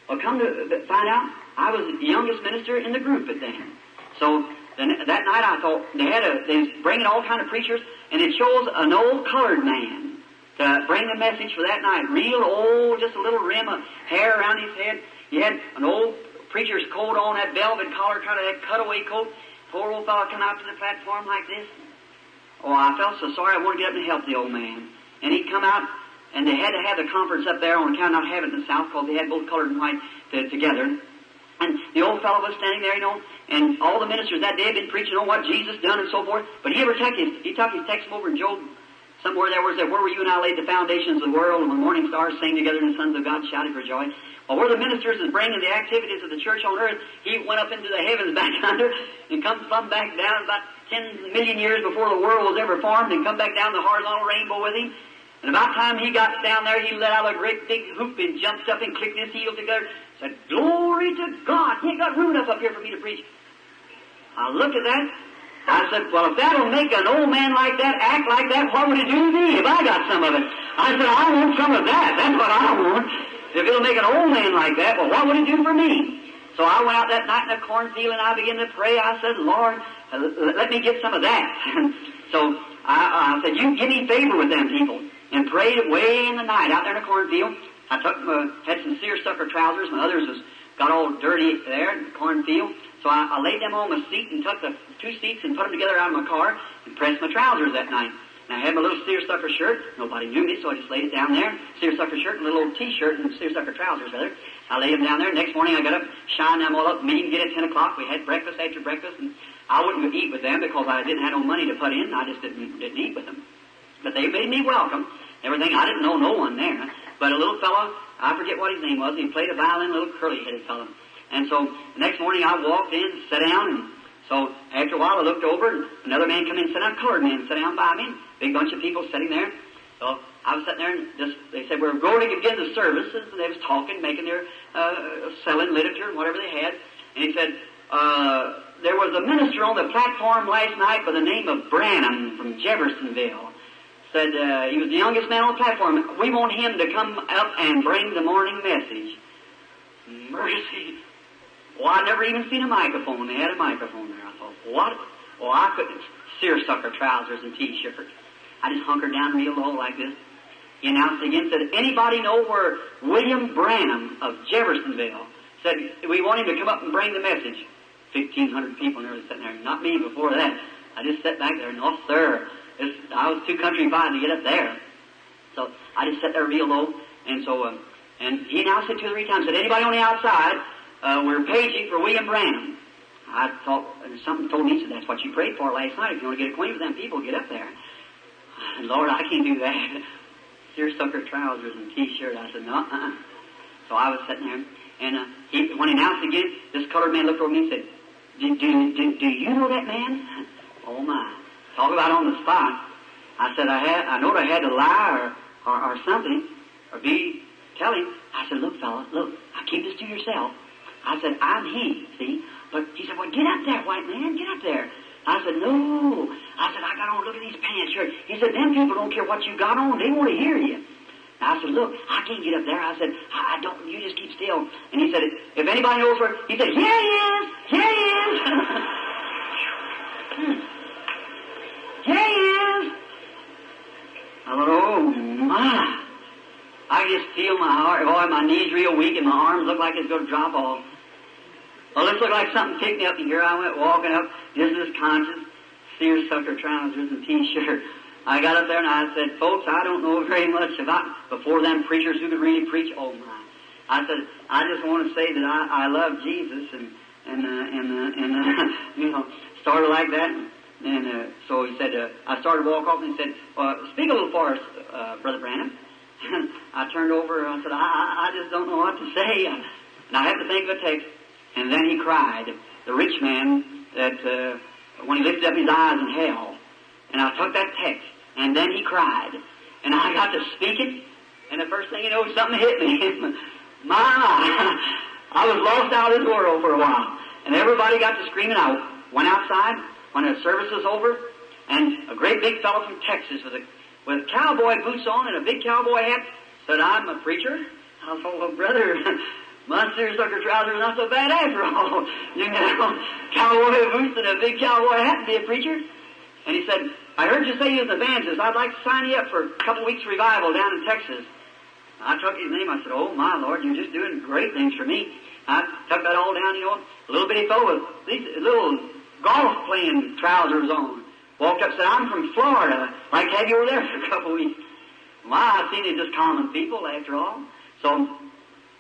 Well, come to find out, I was the youngest minister in the group at then. So then, that night I thought, they was bringing all kind of preachers, and it chose an old colored man to bring the message for that night. Real old, just a little rim of hair around his head. He had an old preacher's coat on, that velvet collar, kind of that cutaway coat. Poor old fellow come out to the platform like this. Oh, I felt so sorry, I wanted to get up and help the old man. And he'd come out, and they had to have the conference up there on account of not having it in the South, because they had both colored and white together. And the old fellow was standing there, and all the ministers that day had been preaching on what Jesus done and so forth. But he took his text over in Job, somewhere there, where were you and I laid the foundations of the world, and when morning stars sang together and the sons of God shouted for joy. Well, where the ministers is bringing the activities of the church on earth, he went up into the heavens back under and come plumb back down about 10 million years before the world was ever formed, and come back down the horizontal rainbow with him. And about time he got down there, he let out a great big whoop and jumped up and clicked his heels together. Said, glory to God. He ain't got room enough up here for me to preach. I looked at that. I said, well, if that'll make an old man like that act like that, what would it do to me if I got some of it? I said, I want some of that. That's what I want. If it'll make an old man like that, well, what would it do for me? So I went out that night in the cornfield and I began to pray. I said, Lord, let me get some of that. So I said, you give me favor with them people. And prayed way in the night out there in the cornfield. I had some seersucker trousers. My others got all dirty there in the cornfield. So I laid them on my seat and took the two seats and put them together out of my car and pressed my trousers that night. And I had my little seersucker shirt. Nobody knew me, so I just laid it down there. Seersucker shirt and a little old T-shirt and seersucker trousers rather. I laid them down there. Next morning I got up, shined them all up, meeting get at 10 o'clock. We had breakfast after breakfast, and I wouldn't eat with them because I didn't have no money to put in. I just didn't eat with them. But they made me welcome. Everything. I didn't know no one there. But a little fellow, I forget what his name was, he played a violin, a little curly-headed fellow. And so the next morning I walked in, sat down, and so after a while I looked over, and another man come in, sat down, a colored man, sat down by me, big bunch of people sitting there. So I was sitting there, and they said, we're going to begin the services, and they was talking, making their, selling literature and whatever they had. And he said, there was a minister on the platform last night by the name of Branham from Jeffersonville. Said he was the youngest man on the platform. We want him to come up and bring the morning message. Mercy. Well, I never even seen a microphone. They had a microphone there. I thought, what? Well, I couldn't. Seersucker trousers and T-shirt. I just hunkered down real low like this. He announced again, said, anybody know where William Branham of Jeffersonville? Said, we want him to come up and bring the message. 1,500 people there sitting there. Not me before that. I just sat back there. No, sir. I was too countrified to get up there. So I just sat there real low. And so, and he announced it 2 or 3 times. Said, anybody on the outside, we're paging for William Branham. I thought, something told me, said, that's what you prayed for last night. If you want to get acquainted with them people, get up there. Lord, I can't do that. Seersucker trousers and T-shirt. I said, no, So I was sitting there, and when he announced again, this colored man looked over me and said, do you know that man? Oh my. Talk about on the spot. I said, I know I had to lie or something, or tell him. I said, look, fella, look, I keep this to yourself. I said, I'm he, see? But he said, well, get up there, white man, get up there. I said, no. I said, I got on, look at these pants here. He said, them people don't care what you got on, they want to hear you. I said, look, I can't get up there. I said, I don't, you just keep still. And he said, if anybody knows where, he said, here he is, here he is. Here he is. I thought, oh my. I could just feel my heart, boy, my knees real weak and my arms look like it's going to drop off. Well, this looked like something picked me up, and here I went walking up, just as conscious, seersucker trousers and T-shirt. I got up there and I said, folks, I don't know very much about, before them preachers who could really preach, oh my. I said, I just want to say that I love Jesus, and you know, started like that. And so he said, I started to walk off, and he said, speak a little for us, Brother Branham. And I turned over, and I said, I just don't know what to say. And I have to think of a text. And then he cried, the rich man, that when he lifted up his eyes in hell. And I took that text, and then he cried. And I got to speaking, and the first thing you know, something hit me. My, I was lost out of this world for a while. And everybody got to screaming. I went outside when the service was over, and a great big fellow from Texas with cowboy boots on and a big cowboy hat said, I'm a preacher. I thought, well, brother, my seersucker trousers are not so bad after all. You know, cowboy boots and a big cowboy hat and be a preacher. And he said, I heard you say you was an evangelist. I'd like to sign you up for a couple weeks revival down in Texas. I took his name. I said, oh, my Lord, you're just doing great things for me. I took that all down, you know, a little bitty fellow with these little golf-playing trousers on. Walked up and said, I'm from Florida. I'd like to have you over there for a couple weeks. Well, I seen it just common people, after all. So,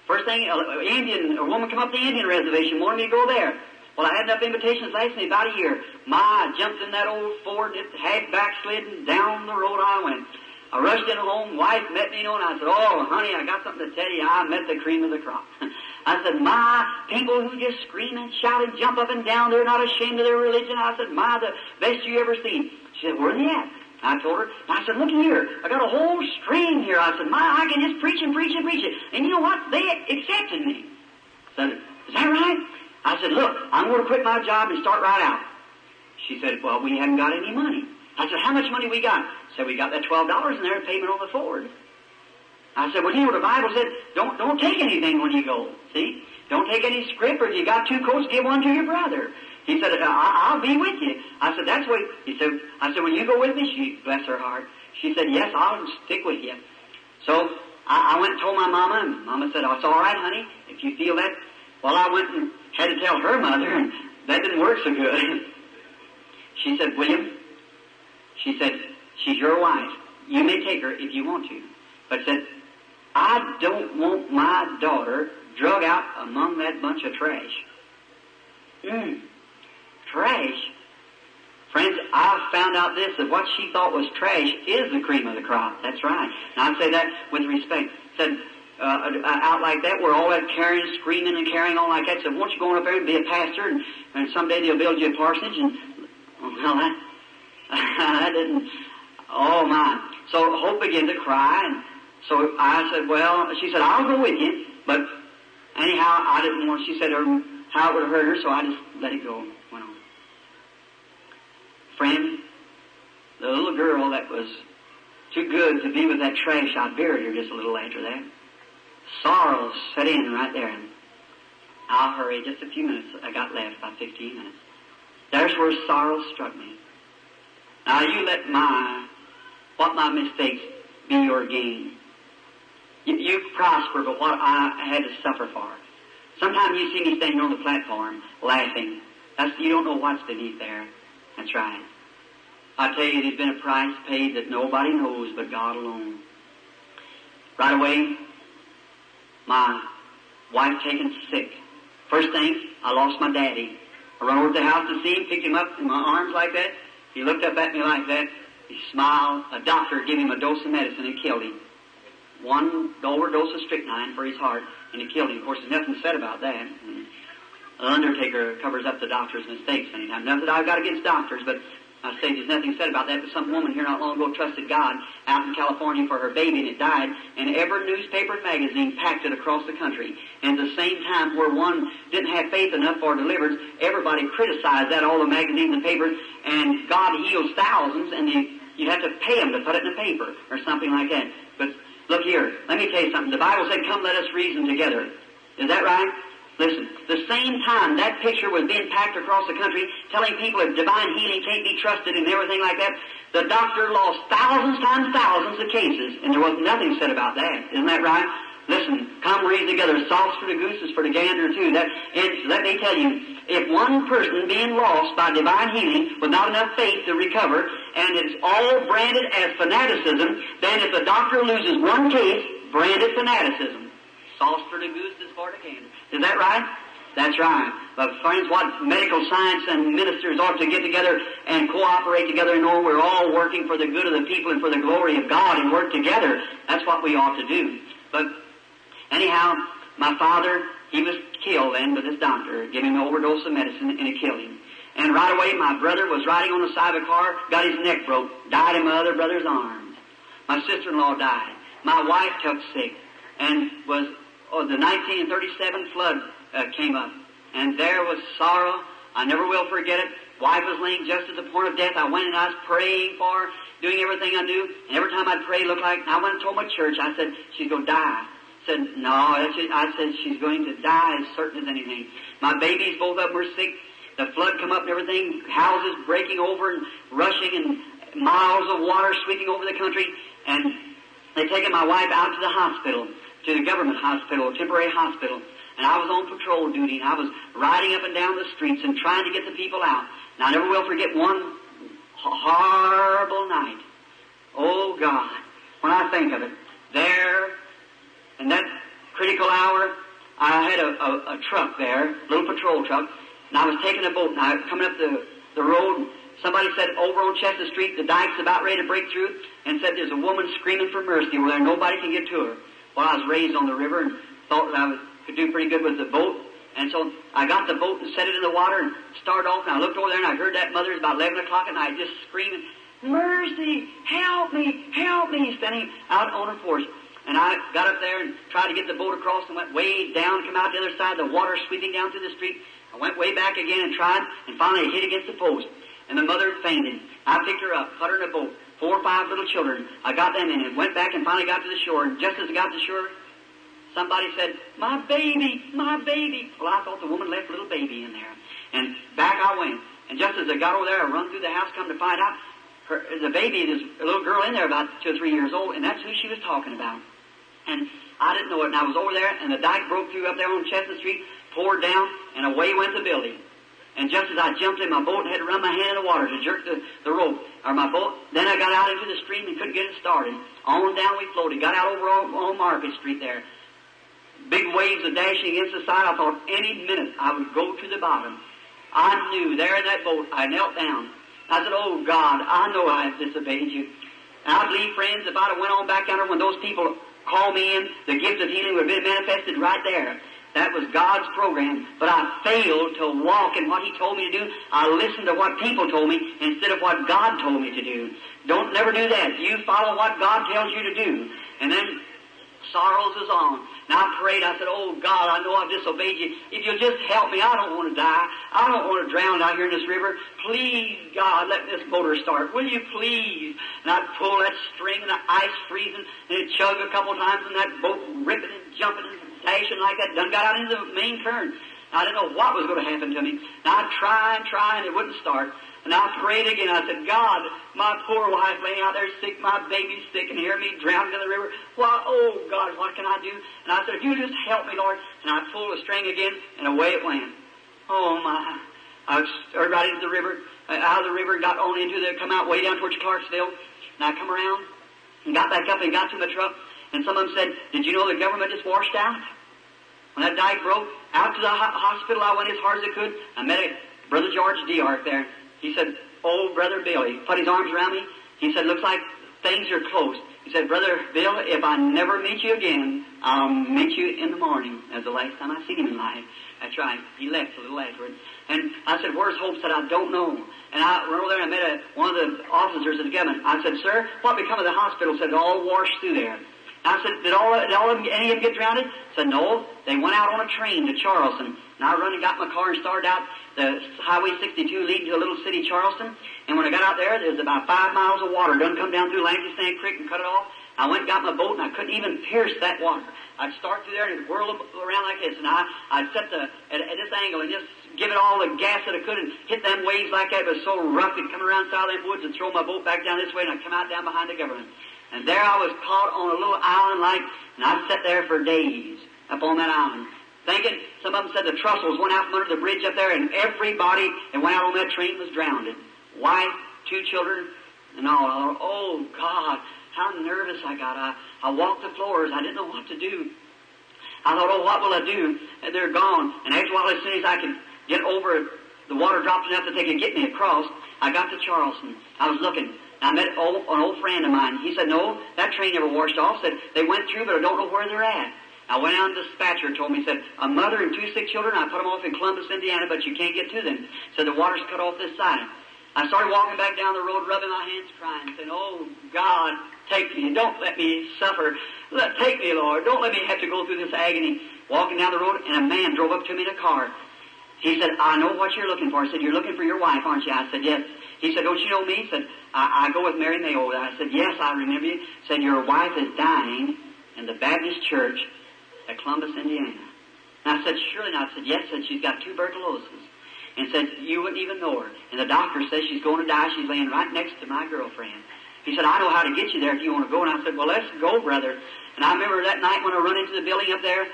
first thing, a woman come up the Indian reservation, wanted me to go there. Well, I had enough invitations last me about a year. I jumped in that old Ford, it had backslidden, down the road I went. I rushed in home, wife met me, you know, and I said, oh, honey, I got something to tell you. I met the cream of the crop. I said, my people who just scream and shout and jump up and down, they're not ashamed of their religion. I said, my, the best you ever seen. She said, where are they at? I told her, and I said, look here, I got a whole stream here. I said, I can just preach and preach and preach it. And you know what? They accepted me. I said, is that right? I said, look, I'm going to quit my job and start right out. She said, well, we haven't got any money. I said, how much money we got? She said, we got that $12 in there, payment on the Ford. I said, well, you know, the Bible said, don't take anything when you go. See? Don't take any script, or if you got 2 coats, give one to your brother. He said, I'll be with you. I said, that's what, I said, will you go with me? She, bless her heart. She said, yes, I'll stick with you. So, I went and told my mama, and mama said, oh, it's all right, honey, if you feel that. Well, I went and had to tell her mother, and that didn't work so good. She said, William, she said, she's your wife. You may take her if you want to. But said, I don't want my daughter drug out among that bunch of trash. Trash? Friends, I've found out this, that what she thought was trash is the cream of the crop. That's right. And I say that with respect. Said, out like that, where all that carrying, screaming and carrying on like that, said, won't you go on up there and be a pastor, and someday they'll build you a parsonage, and, well, that didn't, oh my. So Hope began to cry, and so I said, well, she said, I'll go with you, but anyhow, I didn't want, she said, how it would have hurt her, so I just let it go. Went on. Friend, the little girl that was too good to be with that trash, I buried her just a little after that. Sorrow set in right there. And I'll hurry, just a few minutes. I got left, about 15 minutes. There's where sorrow struck me. Now you let what my mistakes be your gain. You prosper, but what I had to suffer for. Sometimes you see me standing on the platform laughing. You don't know what's beneath there. That's right. I tell you, there's been a price paid that nobody knows but God alone. Right away, my wife taken sick. First thing, I lost my daddy. I run over to the house to see him, picked him up in my arms like that. He looked up at me like that. He smiled. A doctor gave him a dose of medicine and killed him. One overdose of strychnine for his heart, and it killed him. Of course, there's nothing said about that. An undertaker covers up the doctor's mistakes anytime. Nothing that I've got against doctors, but I say there's nothing said about that. But some woman here not long ago trusted God out in California for her baby, and it died. And every newspaper and magazine packed it across the country. And at the same time, where one didn't have faith enough for deliverance, everybody criticized that, all the magazines and papers. And God heals thousands, and you have to pay them to put it in the paper or something like that. But look here, let me tell you something. The Bible said, "Come, let us reason together." Is that right? Listen, the same time that picture was being packed across the country, telling people that divine healing can't be trusted and everything like that, the doctor lost thousands times thousands of cases, and there was nothing said about that. Isn't that right? Listen, come reason together. Salt's for the goose is for the gander too. Let me tell you, if one person being lost by divine healing with not enough faith to recover, and it's all branded as fanaticism, then if the doctor loses one case, branded fanaticism. Sauce for the goose is for the gander. Is that right? That's right. But friends, what medical science and ministers ought to get together and cooperate together and know we're all working for the good of the people and for the glory of God and work together. That's what we ought to do. But anyhow, my father, he was killed then with this doctor, giving him an overdose of medicine, and it killed him. And right away, my brother was riding on the side of a car, got his neck broke, died in my other brother's arms. My sister-in-law died. My wife took sick, and the 1937 flood came up. And there was sorrow. I never will forget it. Wife was laying just at the point of death. I went and I was praying for her, doing everything I knew. And every time I'd pray, it looked like, I went and told my church, I said, she's going to die. I said, no, I said, she's going to die as certain as anything. My babies, both of them were sick. The flood come up and everything, houses breaking over and rushing and miles of water sweeping over the country. And they taken my wife out to the hospital, to the government hospital, a temporary hospital. And I was on patrol duty, and I was riding up and down the streets and trying to get the people out. Now, I never will forget one horrible night. Oh, God, when I think of it, there, in that critical hour, I had a truck there, a little patrol truck, and I was taking a boat, and I was coming up the road. Somebody said, over on Chestnut Street, the dike's about ready to break through, and said there's a woman screaming for mercy where nobody can get to her. Well, I was raised on the river and thought that I could do pretty good with the boat. And so I got the boat and set it in the water and started off. And I looked over there and I heard that mother. It was about 11 o'clock at night just screaming, "Mercy! Help me! Help me!" standing out on her porch. And I got up there and tried to get the boat across and went way down, come out the other side, the water sweeping down through the street. I went way back again and tried, and finally I hit against the post. And the mother fainted. I picked her up, put her in a boat. 4 or 5 little children. I got them in and went back and finally got to the shore. And just as I got to the shore, somebody said, "My baby, my baby." Well, I thought the woman left a little baby in there. And back I went. And just as I got over there, I run through the house, come to find out, the baby, there's a little girl in there about 2 or 3 years old, and that's who she was talking about. And I didn't know it. And I was over there, and the dike broke through up there on Chestnut Street, poured down, and away went the building. And just as I jumped in my boat and had to run my hand in the water to jerk the rope, or my boat, then I got out into the stream and couldn't get it started. On down we floated, got out over on Market Street there. Big waves are dashing against the side. I thought any minute I would go to the bottom. I knew there in that boat, I knelt down. I said, "Oh God, I know I have disobeyed you." And I believe, friends, if I'd have went on back down there when those people called me in, the gift of healing would have been manifested right there. That was God's program. But I failed to walk in what He told me to do. I listened to what people told me instead of what God told me to do. Don't never do that. You follow what God tells you to do. And then sorrows is on. And I prayed, I said, oh God, I know I've disobeyed you. If you'll just help me, I don't want to die. I don't want to drown out here in this river. Please, God, let this motor start. Will you please? And I'd pull that string and the ice freezing, and it'd chug a couple times, and that boat ripping and jumping and dashing like that. Done got out into the main current. I didn't know what was going to happen to me. And I'd try, and it wouldn't start. And I prayed again. I said, God, my poor wife laying out there sick, my baby's sick, and hear me drowned in the river. Why, oh, God, what can I do? And I said, if you just help me, Lord. And I pulled the string again, and away it went. Oh, my. I started right into the river, out of the river, got on into the, come out way down towards Clarksville. And I come around and got back up and got to my truck. And some of them said, did you know the government just washed out? When that dike broke, out to the hospital I went as hard as I could. I met Brother George D'Arc there. He said, oh, Brother Bill, he put his arms around me. He said, looks like things are close. He said, Brother Bill, if I never meet you again, I'll meet you in the morning. That's the last time I seen him in life. That's right. He left a little afterward. And I said, where's Hope? Said, I don't know. And I went over there and I met one of the officers of the government. I said, sir, what become of the hospital? Said, all washed through there. I said, did any of them get drowned? Said, no. They went out on a train to Charleston. And I run and got my car and started out the Highway 62 leading to a little city, Charleston. And when I got out there was about 5 miles of water done come down through Langston Creek and cut it off. I went and got my boat, and I couldn't even pierce that water. I'd start through there and it'd whirl around like this, and I'd set at this angle and just give it all the gas that I could and hit them waves like that. It was so rough, it'd come around Southland Woods and throw my boat back down this way, and I'd come out down behind the government. And there I was caught on a little island like, and I sat there for days up on that island, thinking, some of them said the trussels went out from under the bridge up there, and everybody that went out on that train was drowned. Wife, 2 children, and all. I thought, oh, God, how nervous I got. I walked the floors. I didn't know what to do. I thought, oh, what will I do? And they're gone. And after a while, as soon as I could get over, the water dropped enough that they could get me across, I got to Charleston. I was looking. I met an old friend of mine. He said, no, that train never washed off. Said, they went through, but I don't know where they're at. I went out, and the dispatcher told me, said, a mother and 2 sick children, I put them off in Columbus, Indiana, but you can't get to them. Said, the water's cut off this side. I started walking back down the road, rubbing my hands, crying, saying, oh, God, take me. Don't let me suffer. Take me, Lord. Don't let me have to go through this agony. Walking down the road, and a man drove up to me in a car. He said, I know what you're looking for. I said, you're looking for your wife, aren't you? I said, yes. He said, don't you know me? He said, I go with Mary Mayo. I said, yes, I remember you. He said, your wife is dying in the Baptist church at Columbus, Indiana. And I said, surely not. I said, yes. Said, she's got tuberculosis. And said, you wouldn't even know her. And the doctor says she's going to die. She's laying right next to my girlfriend. He said, I know how to get you there if you want to go. And I said, well, let's go, brother. And I remember that night when I run into the building up there,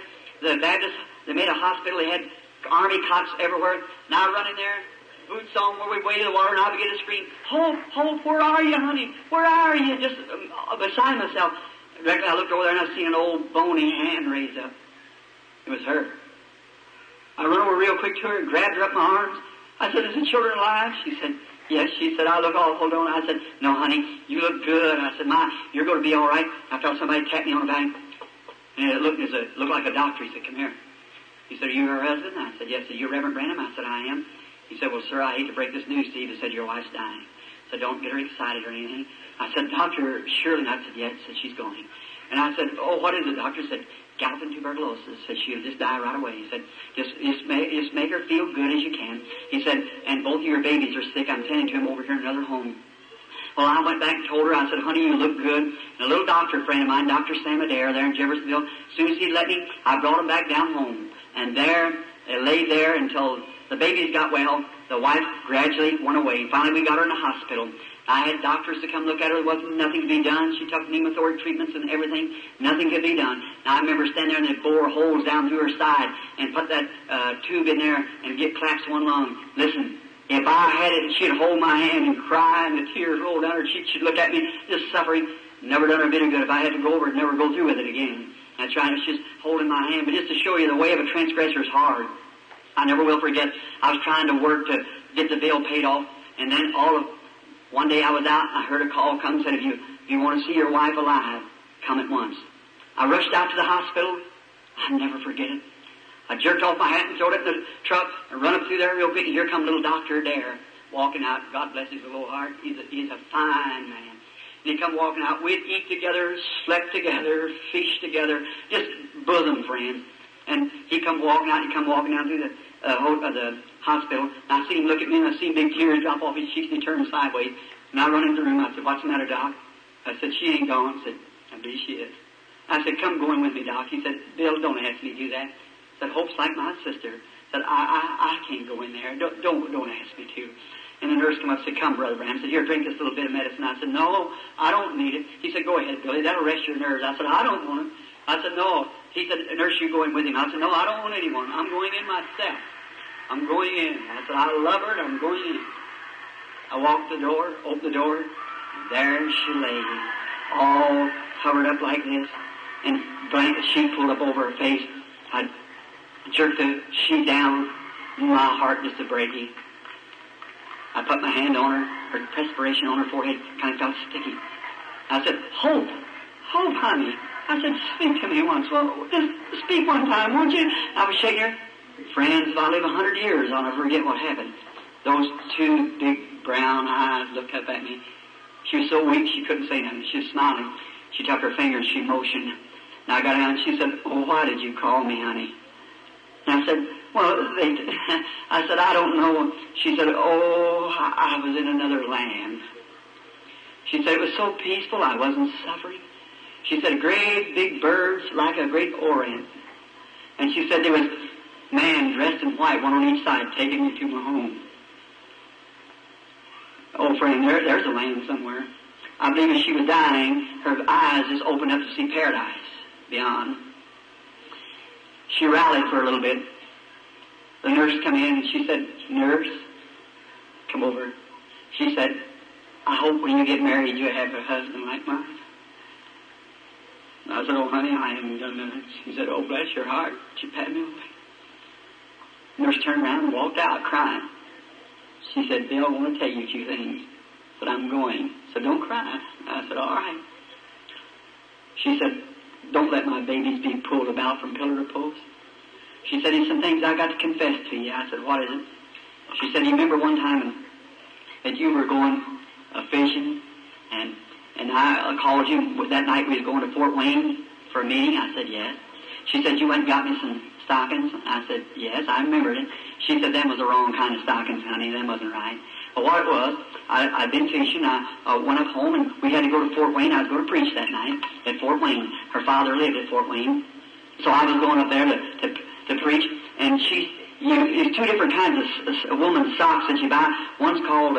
the Baptist, they made a hospital. They had army cots everywhere. And I run in there, boots on where we waded the water, and I began to scream, Hope, Hope, where are you, honey? Where are you? Just beside myself. Directly I looked over there, and I seen an old bony hand raised up. It was her. I run over real quick to her and grabbed her up in my arms. I said, is the children alive? She said, yes. She said, I look awful, don't I? I said, no, honey, you look good. I said, you're going to be all right. I felt somebody tap me on the back. And it looked like a doctor. He said, come here. He said, are you her husband? I said, yes. Are you Reverend Branham? I said, I am. He said, well, sir, I hate to break this news to you. He said, your wife's dying. So don't get her excited or anything. I said, Doctor, surely not. I said, yes. Said, she's going. And I said, oh, what is it? The doctor said, galloping tuberculosis. Said, she'll just die right away. He said, just make her feel good as you can. He said, and both of your babies are sick. I'm tending to them over here in another home. Well, I went back and told her, I said, honey, you look good. And a little doctor friend of mine, Dr. Sam Adair, there in Jeffersonville, as soon as he'd let me, I brought him back down home. And there, they lay there until the babies got well. The wife gradually went away. Finally, we got her in the hospital. I had doctors to come look at her. There wasn't nothing to be done. She took pneumothorax treatments and everything. Nothing could be done. Now, I remember standing there and they bore holes down through her side and put that tube in there and get claps one lung. Listen, if I had it, she'd hold my hand and cry and the tears rolled down her cheeks. She'd look at me, just suffering. Never done her a bit of good. If I had to go over it, never go through with it again. That's right. It's just holding my hand. But just to show you the way of a transgressor is hard. I never will forget. I was trying to work to get the bill paid off, and then one day I was out, and I heard a call come and said, if you want to see your wife alive, come at once. I rushed out to the hospital. I'll never forget it. I jerked off my hat and throwed it in the truck and run up through there real quick, and here come little Dr. Adair walking out. God bless his little heart. He's a fine man. And he'd come walking out. We'd eat together, slept together, fished together, just bosom friends. And he'd come walking out, he'd come walking down through the hospital. And I seen him look at me, and I seen big tears drop off his cheeks, and he turned sideways. And I run into the room. I said, "What's the matter, Doc?" I said, "She ain't gone." I said, "I believe she is." I said, "Come go in with me, Doc." He said, "Bill, don't ask me to do that." I said, "Hope's like my sister." I said, I can't go in there. Don't ask me to. And the nurse came up and said, "Come, Brother Branham." I said, "Here, drink this little bit of medicine." I said, "No, I don't need it." He said, "Go ahead, Billy. That'll rest your nerves." I said, "I don't want it." I said, "No." He said, "Nurse, you go in with him." I said, "No, I don't want anyone. I'm going in myself. I'm going in." I said, "I love her, and I'm going in." I walked the door, opened the door, and there she lay, all covered up like this, and blanket sheet pulled up over her face. I jerked the sheet down, my heart just a breaking. I put my hand on her perspiration on her forehead kind of felt sticky. I said, Hope, honey." I said, "Speak to me once." "Well, just speak one time, won't you?" I was shaking her. "Friends, if I live 100 years, I'll never forget what happened." Those two big brown eyes looked up at me. She was so weak she couldn't say nothing. She was smiling. She took her finger and she motioned. And I got down and she said, "Oh, why did you call me, honey?" And I said, "Well, I said, "I don't know." She said, "Oh, I was in another land." She said, "It was so peaceful, I wasn't suffering." She said, "Great big birds like a great orient." And she said, "There was man dressed in white, one on each side, taking me to my home." Oh, friend, there's a land somewhere. I believe as she was dying, her eyes just opened up to see paradise beyond. She rallied for a little bit. The nurse come in and she said, "Nurse, come over." She said, "I hope when you get married you have a husband like mine." I said, "Oh, honey, I haven't done that." She said, "Oh, bless your heart." She patted me on the back. The nurse turned around and walked out crying. She said, "Bill, I want to tell you a few things, but I'm going, so don't cry." I said, "All right." She said, "Don't let my babies be pulled about from pillar to post." She said, "There's some things I got to confess to you." I said, "What is it?" She said, "You remember one time that you were going fishing, and I called you that night we was going to Fort Wayne for a meeting?" I said, "Yes." She said, "You went and got me some stockings?" I said, "Yes, I remembered it." She said, "Them was the wrong kind of stockings, honey. Them wasn't right." But what it was, I'd been fishing. I went up home, and we had to go to Fort Wayne. I was going to preach that night at Fort Wayne. Her father lived at Fort Wayne. So I was going up there to preach. And it's two different kinds of woman's socks that you buy. One's called,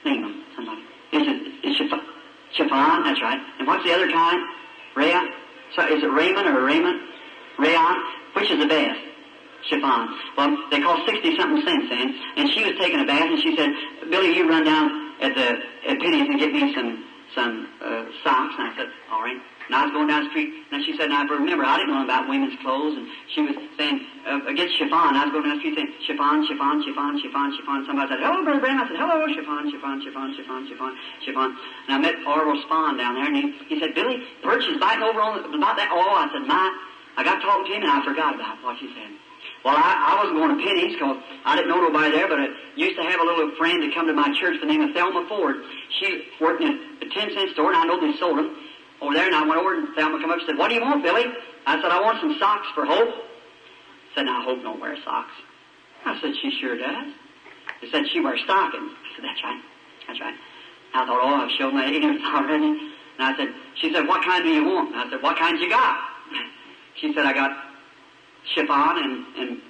name them, somebody. It's chiffon, that's right. And what's the other kind? Rayon? So is it Raymond or Raymond? Rayon? Which is the best? Chiffon. Well, they cost 60-something cents then. And she was taking a bath, and she said, "Billy, you run down at Penny's and get me some socks." And I said, "All right." And I was going down the street, and she said, and I remember, I didn't know about women's clothes, and she was saying, against chiffon. I was going down the street saying, "Chiffon, chiffon, chiffon, chiffon, chiffon." Somebody said, "Hello, Brother Branham." I said, "Hello, chiffon, chiffon, chiffon, chiffon, chiffon, chiffon." And I met Orville Spahn down there, and he said, "Billy, Birch is biting over about that." Oh, I said, I got talking to him, and I forgot about what he said. Well, I wasn't going to Penny's because I didn't know nobody there, but I used to have a little friend that come to my church by the name of Thelma Ford. She worked in a 10-cent store, and I know they sold them over there, and I went over, and Thelma came up and said, "What do you want, Billy?" I said, "I want some socks for Hope." Said, "Now, Hope don't wear socks." I said, "She sure does." He said, "She wears stockings." I said, "That's right. That's right." I thought, "Oh, I've shown my ignorance already." And I said, she said, "What kind do you want?" And I said, "What kind you got?" She said, "I got chiffon and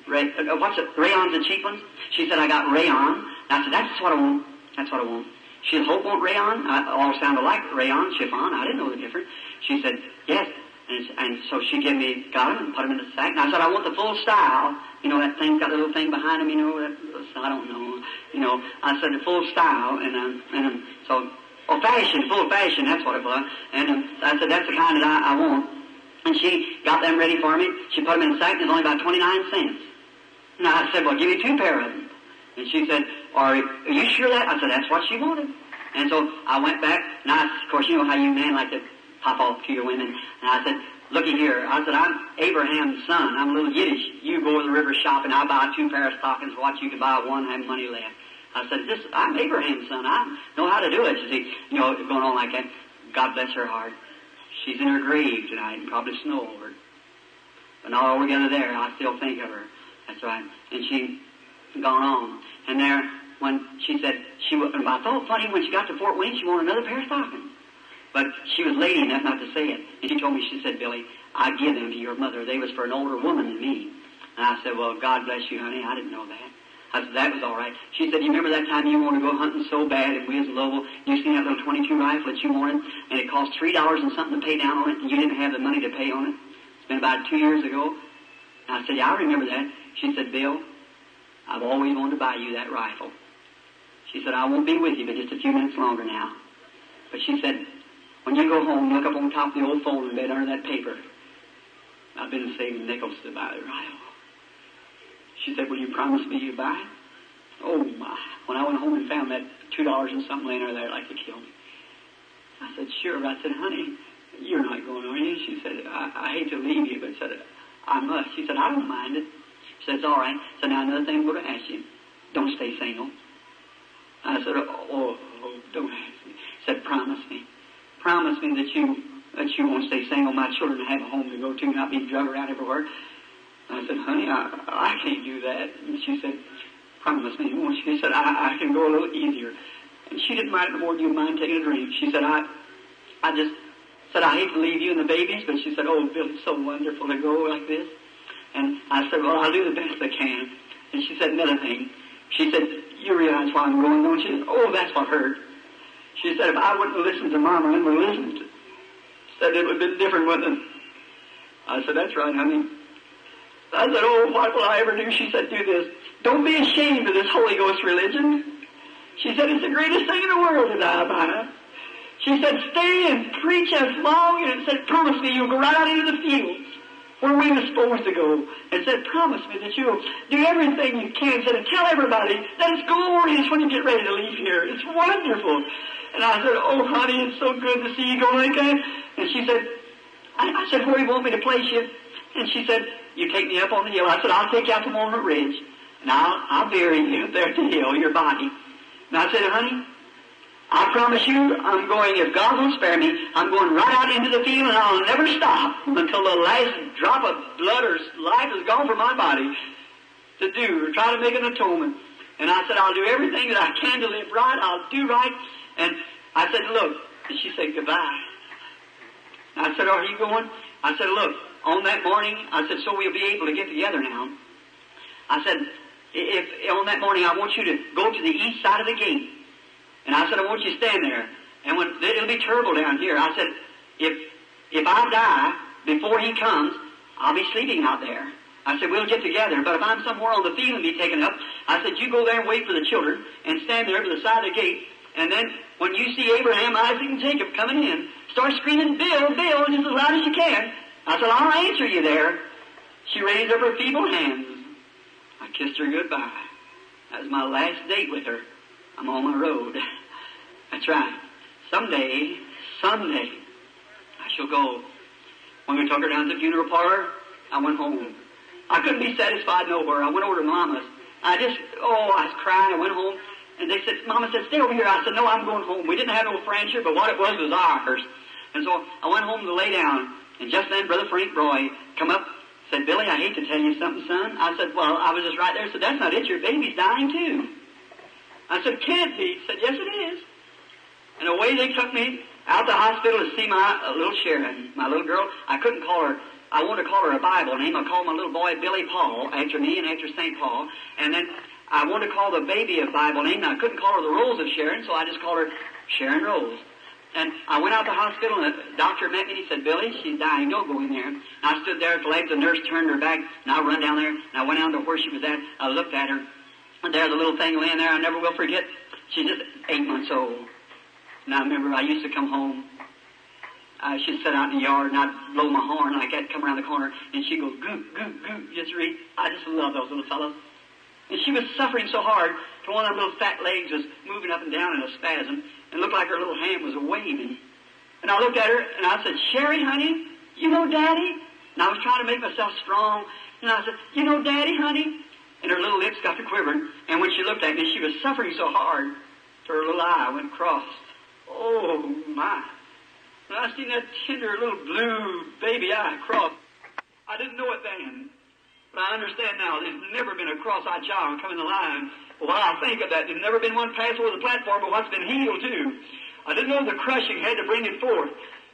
what's it? Rayon's the cheap ones?" She said, "I got rayon." And I said, "That's what I want. That's what I want." She said, "Hope want rayon?" All sounded like rayon, chiffon. I didn't know the difference. She said, "Yes." And so she got them and put them in the sack. And I said, "I want the full style. You know, that thing's got a little thing behind them, you know, I don't know. You know," I said, "the full style." And so, fashion, full fashion, that's what it was. And I said, "That's the kind that I want." And she got them ready for me. She put them in a sack. It was only about 29 cents. And I said, "Well, give me 2 pair of them." And she said, Are you sure that?" I said, "That's what she wanted." And so I went back, and of course, you know how you men like to pop off to your women. And I said, "Looky here." I said, "I'm Abraham's son. I'm a little Yiddish. You go to the river shopping. I'll buy 2 pair of stockings. Watch, you can buy one, have money left." I said, I'm Abraham's son. I know how to do it. You see, going on like that. God bless her heart. She's in her grave tonight and probably snow over it. But not altogether there. I still think of her. That's right. And she gone on. And there, when she said, and I thought funny, when she got to Fort Wayne, she wanted another pair of stockings. But she was lady enough not to say it. And she told me, she said, Billy, I give them to your mother. They was for an older woman than me. And I said, well, God bless you, honey. I didn't know that. I said, that was all right. She said, you remember that time you wanted to go hunting so bad and we was in Louisville, you seen that little 22 rifle that you wanted, and it cost $3 and something to pay down on it, and you didn't have the money to pay on it? It's been about 2 years ago. And I said, yeah, I remember that. She said, Bill, I've always wanted to buy you that rifle. She said, I won't be with you but just a few minutes longer now. But she said, when you go home, look up on top of the old folding bed under that paper. I've been saving nickels to buy the rifle. She said, will you promise me you'd buy it? Oh, my. When I went home and found that $2 and something laying there like to kill me. I said, sure. I said, honey, you're not going, are you? She said, I hate to leave you, but said, I must. She said, I don't mind it. She said, it's all right. So now another thing I'm going to ask you. Don't stay single. I said, oh, don't ask me. She said, promise me. Promise me that you won't stay single. My children have a home to go to, not be drug around everywhere. I said, honey, I can't do that. And she said, promise me. She said, I can go a little easier. And she didn't mind it more than you mind taking a drink. She said, I just said, I hate to leave you and the babies, but she said, oh, Bill, it's so wonderful to go like this. And I said, well, I'll do the best I can. And she said another thing. She said, you realize why I'm going, don't you? Oh, that's what hurt. She said, if I wouldn't have listened to Mama and listened, said it would have been different, wouldn't it? I said, that's right, honey. I said, oh, what will I ever do? She said, do this. Don't be ashamed of this Holy Ghost religion. She said, it's the greatest thing in the world to die by. She said, stay and preach as long, and it said, promise me you'll go right out into the fields where we were supposed to go. And said, promise me that you'll do everything you can. Said, and tell everybody that it's glorious when you get ready to leave here. It's wonderful. And I said, oh, honey, it's so good to see you go like that. And she said, I said, where do you want me to place you? And she said, you take me up on the hill. I said, I'll take you out to Walnut Ridge, and I'll bury you there at the hill, your body. And I said, honey, I promise you, I'm going, if God will spare me, I'm going right out into the field, and I'll never stop until the last drop of blood or life is gone from my body to do, or try to make an atonement. And I said, I'll do everything that I can to live right. I'll do right. And I said, look. And she said, goodbye. I said, are you going? I said, look, on that morning, I said, so we'll be able to get together now. I said, if on that morning I want you to go to the east side of the gate. And I said, I want you to stand there. And it'll be terrible down here. I said, if I die before he comes, I'll be sleeping out there. I said, we'll get together. But if I'm somewhere on the field and be taken up, I said, you go there and wait for the children and stand there to the side of the gate. And then when you see Abraham, Isaac, and Jacob coming in, start screaming, Bill, Bill, just as loud as you can. I said, I'll answer you there. She raised up her feeble hands. I kissed her goodbye. That was my last date with her. I'm on my road. That's right. Someday, I shall go. When we took her down to the funeral parlor, I went home. I couldn't be satisfied nowhere. I went over to Mama's. I was crying. I went home. And they said, Mama said, stay over here. I said, no, I'm going home. We didn't have no friendship, but what it was ours. And so I went home to lay down. And just then, Brother Frank Roy come up, said, Billy, I hate to tell you something, son. I said, well, I was just right there. He said, that's not it. Your baby's dying, too. I said, can't be. He said, yes, it is. And away they took me out the hospital to see my little Sharon, my little girl. I couldn't call her. I wanted to call her a Bible name. I called my little boy Billy Paul, after me and after St. Paul. And then I wanted to call the baby a Bible name. Now, I couldn't call her the Rose of Sharon, so I just called her Sharon Rose. And I went out to the hospital, and the doctor met me, and he said, Billy, she's dying. Don't go in there. And I stood there at the leg. The nurse turned her back, and I run down there, and I went down to where she was at. I looked at her, and there the little thing laying there. I never will forget. She's just 8 months old. And I remember I used to come home. She'd sit out in the yard, and I'd blow my horn like that, come around the corner, and she'd go, goot, goot, goot, just read. I just love those little fellows. And she was suffering so hard, to one of her little fat legs was moving up and down in a spasm, and looked like her little hand was waving. And I looked at her, and I said, Sherry, honey, you know Daddy? And I was trying to make myself strong. And I said, you know Daddy, honey? and her little lips got to quivering. And when she looked at me, she was suffering so hard, so her little eye went crossed. Oh, my. When I seen that tender little blue baby eye cross, I didn't know it then. But I understand now, there's never been a cross-eyed child come in the line. Well, I think of that. There's never been one pass over the platform, but what's been healed, too. I didn't know the crushing had to bring it forth,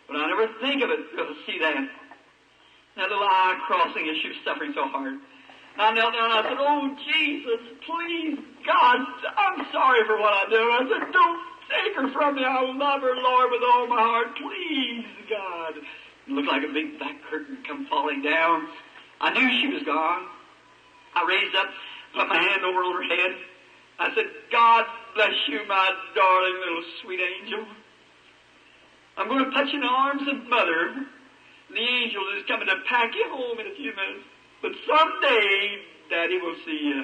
but I never think of it to see that. That little eye crossing as she was suffering so hard. And I knelt down and I said, oh, Jesus, please, God, I'm sorry for what I do. I said, don't take her from me. I will love her, Lord, with all my heart. Please, God. It looked like a big black curtain come falling down. I knew she was gone. I raised up, put my hand over on her head. I said, God bless you, my darling little sweet angel. I'm going to put you in the arms of Mother. The angel is coming to pack you home in a few minutes. But someday, Daddy will see you.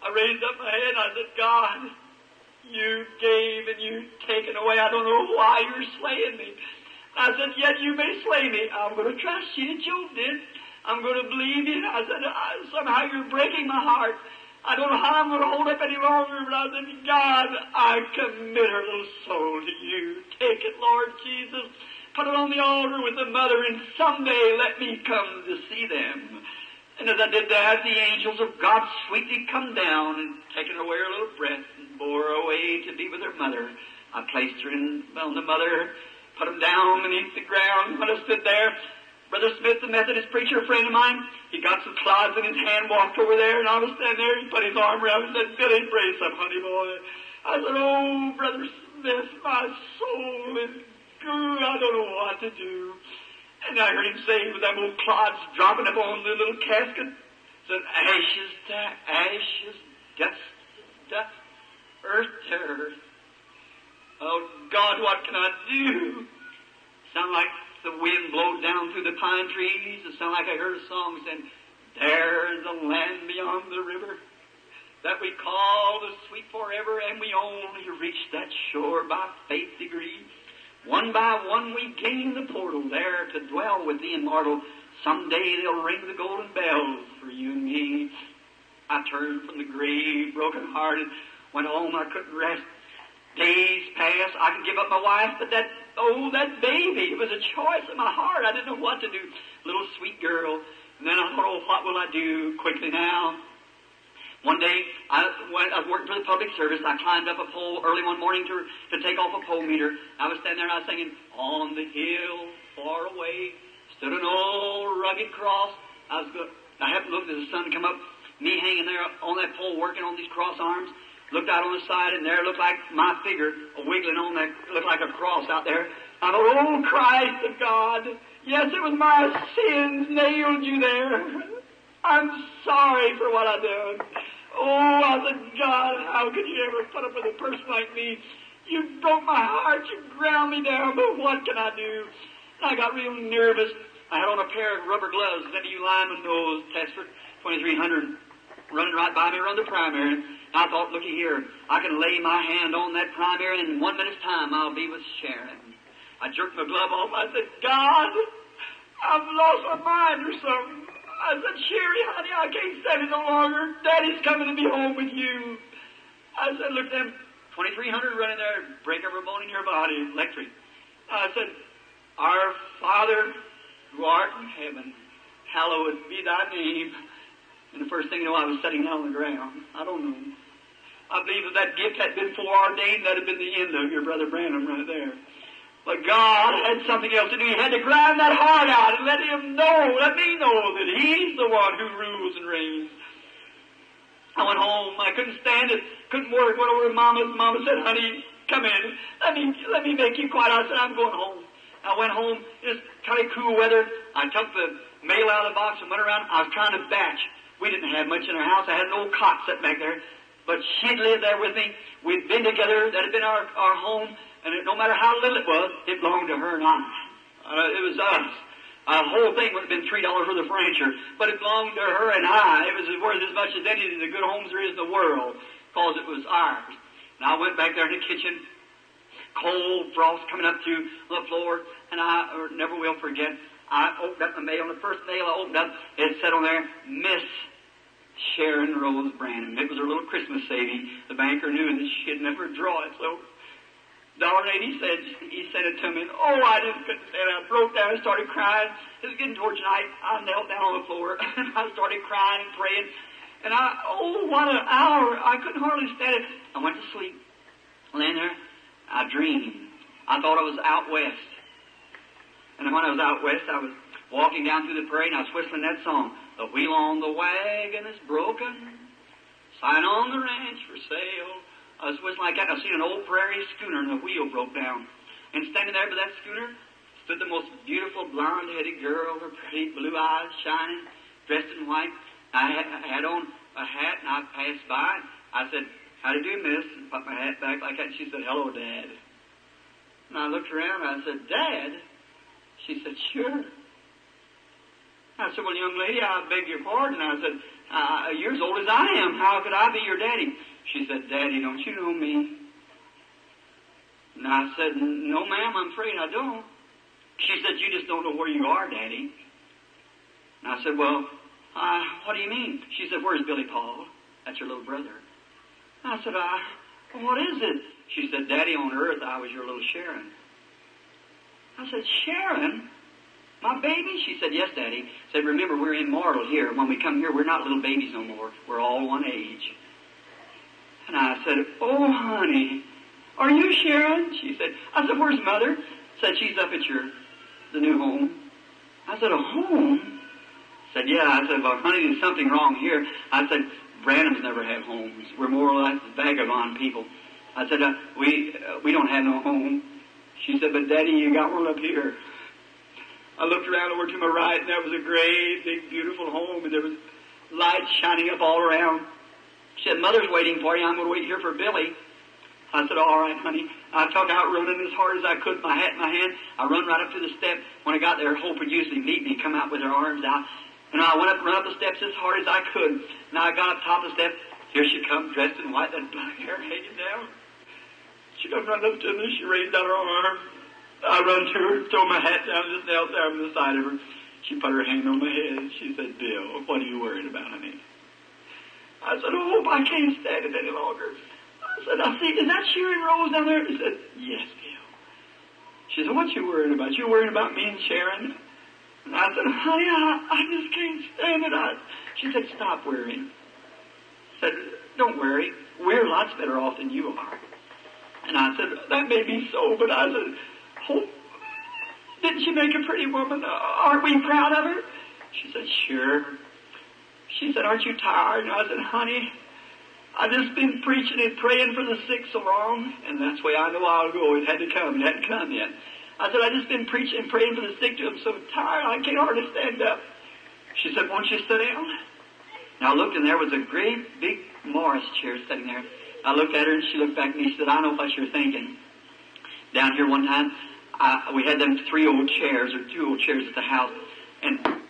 I raised up my head and I said, God, you gave and you've taken away. I don't know why you're slaying me. I said, yet you may slay me. I'm going to trust you. Job did. I'm going to believe you. I said, somehow you're breaking my heart. I don't know how I'm going to hold up any longer, but I said, God, I commit her little soul to you. Take it, Lord Jesus. Put it on the altar with the Mother, and someday let me come to see them. And as I did that, the angels of God sweetly come down and taken away her little breath and bore her away to be with her Mother. I placed her on the Mother, put them down beneath the ground. When I stood there, Brother Smith, the Methodist preacher, a friend of mine, he got some clods in his hand, walked over there, and I was standing there. He put his arm around me and said, Billy, brace up, honey boy. I said, oh, Brother Smith, my soul is good. I don't know what to do. And I heard him say, with them old clods dropping up on the little casket, said, ashes to ashes, dust to dust, earth to earth. Oh, God, what can I do? Sound like the wind blowed down through the pine trees. It sounded like I heard a song saying, there is a land beyond the river that we call the sweet forever, and we only reach that shore by faith degrees. One by one we gain the portal there to dwell with the immortal. Someday they'll ring the golden bells for you and me. I turned from the grave, broken-hearted, went home. I couldn't rest. Days passed. I could give up my wife, but that baby, it was a choice in my heart. I didn't know what to do. Little sweet girl. And then I thought, oh, what will I do quickly now? One day, I was working for the public service. I climbed up a pole early one morning to take off a pole meter. I was standing there and I was singing, on the hill far away stood an old rugged cross. I happened to look at the sun come up, me hanging there on that pole working on these cross arms. Looked out on the side, and there looked like my figure wiggling on that, looked like a cross out there. I thought, oh, Christ of God, yes, it was my sins nailed you there. I'm sorry for what I done. Oh, I said, God, how could you ever put up with a person like me? You broke my heart, you ground me down, but what can I do? And I got real nervous. I had on a pair of rubber gloves that you lineman knows, Tesford 2300, running right by me, run the primary. I thought, looky here, I can lay my hand on that primary, and in 1 minute's time I'll be with Sharon. I jerked my glove off. I said, God, I've lost my mind or something. I said, Sherry, honey, I can't stand it no longer. Daddy's coming to be home with you. I said, look, them 2300 running there, break every bone in your body, electric. I said, our Father who art in heaven, hallowed be thy name. And the first thing you know, I was sitting down on the ground. I don't know. I believe if that gift had been foreordained, that had been the end of your brother Branham right there. But God had something else to do. He had to grind that heart out and let me know that He's the one who rules and reigns. I went home. I couldn't stand it. Couldn't work. Went over to Mama. Mama said, honey, come in. Let me make you quiet. I said, I'm going home. I went home. It was kind of cool weather. I took the mail out of the box and went around. I was trying to batch. We didn't have much in our house. I had an old cot sitting back there. But she'd lived there with me. We'd been together. That had been our home. And no matter how little it was, it belonged to her and I. It was us. The whole thing would have been $3 worth of furniture. But it belonged to her and I. It was worth as much as any of the good homes there is in the world. Because it was ours. And I went back there in the kitchen. Cold frost coming up through the floor. And I never will forget. I opened up the mail. And the first mail I opened up, it said on there, Miss Sharon Rose Branham. It was her little Christmas saving. The banker knew that she'd never draw it, so $1.80, he sent it to me. Oh, I just couldn't stand it. I broke down and started crying. It was getting towards night. I knelt down on the floor and I started crying and praying. And what an hour. I couldn't hardly stand it. I went to sleep. Laying there, I dreamed. I thought I was out west. And when I was out west, I was walking down through the prairie and I was whistling that song. The wheel on the wagon is broken. Sign on the ranch for sale. I was whistling like that, and I seen an old prairie schooner, and the wheel broke down. And standing there by that schooner stood the most beautiful blonde-headed girl, her pretty blue eyes shining, dressed in white. I had on a hat, and I passed by. I said, "How do you do, miss?" And put my hat back like that, and she said, "Hello, Dad." And I looked around, and I said, "Dad?" She said, "Sure." I said, "Well, young lady, I beg your pardon." I said, "You're as old as I am. How could I be your daddy?" She said, "Daddy, don't you know me?" And I said, "No, ma'am, I'm afraid I don't." She said, "You just don't know where you are, Daddy." And I said, "Well, what do you mean?" She said, "Where's Billy Paul? That's your little brother." I said, "What is it?" She said, "Daddy, on earth, I was your little Sharon." I said, "Sharon? My baby?" She said, "Yes, Daddy." I said, "Remember, we're immortal here. When we come here, we're not little babies no more. We're all one age." And I said, "Oh, honey, are you Sharon?" She said, I said, "Where's Mother?" Said, "She's up at the new home." I said, "A home?" Said, "Yeah." I said, "Well, honey, there's something wrong here." I said, "Branhams never have homes. We're more or less vagabond people." I said, we don't have no home." She said, "But Daddy, you got one up here." I looked around over to my right, and there was a great, big, beautiful home, and there was lights shining up all around. She said, "Mother's waiting for you. I'm going to wait here for Billy." I said, "All right, honey." I took out running as hard as I could, my hat in my hand. I run right up to the step. When I got there, Hope would usually meet me, come out with her arms out. And I went up and run up the steps as hard as I could. And I got up top of the step. Here she come, dressed in white, that black hair hanging down. She come running up to me. She raised out her arm. I run to her, throw my hat down, just knelt there on the side of her. She put her hand on my head. She said, "Bill, what are you worried about, honey?" I said, "Oh, Hope, I can't stand it any longer." I said, "I see, is that Sharon Rose down there?" She said, "Yes, Bill." She said, "What you worrying about? You worrying about me and Sharon?" And I said, "Honey, I just can't stand it." She said, "Stop worrying." I said, "Don't worry. We're lots better off than you are." And I said, "That may be so," but I said, "Hope, didn't she make a pretty woman? Aren't we proud of her?" She said, "Sure." She said, "Aren't you tired?" And I said, "Honey, I've just been preaching and praying for the sick so long, and that's the way I know I'll go. It had to come. It hadn't come yet." I said, "I've just been preaching and praying for the sick till I'm so tired I can't hardly stand up." She said, "Won't you sit down?" And I looked, and there was a great big Morris chair sitting there. I looked at her, and she looked back at me. She said, "I know what you're thinking. Down here one time, we had them 3 old chairs, or 2 old chairs at the house, and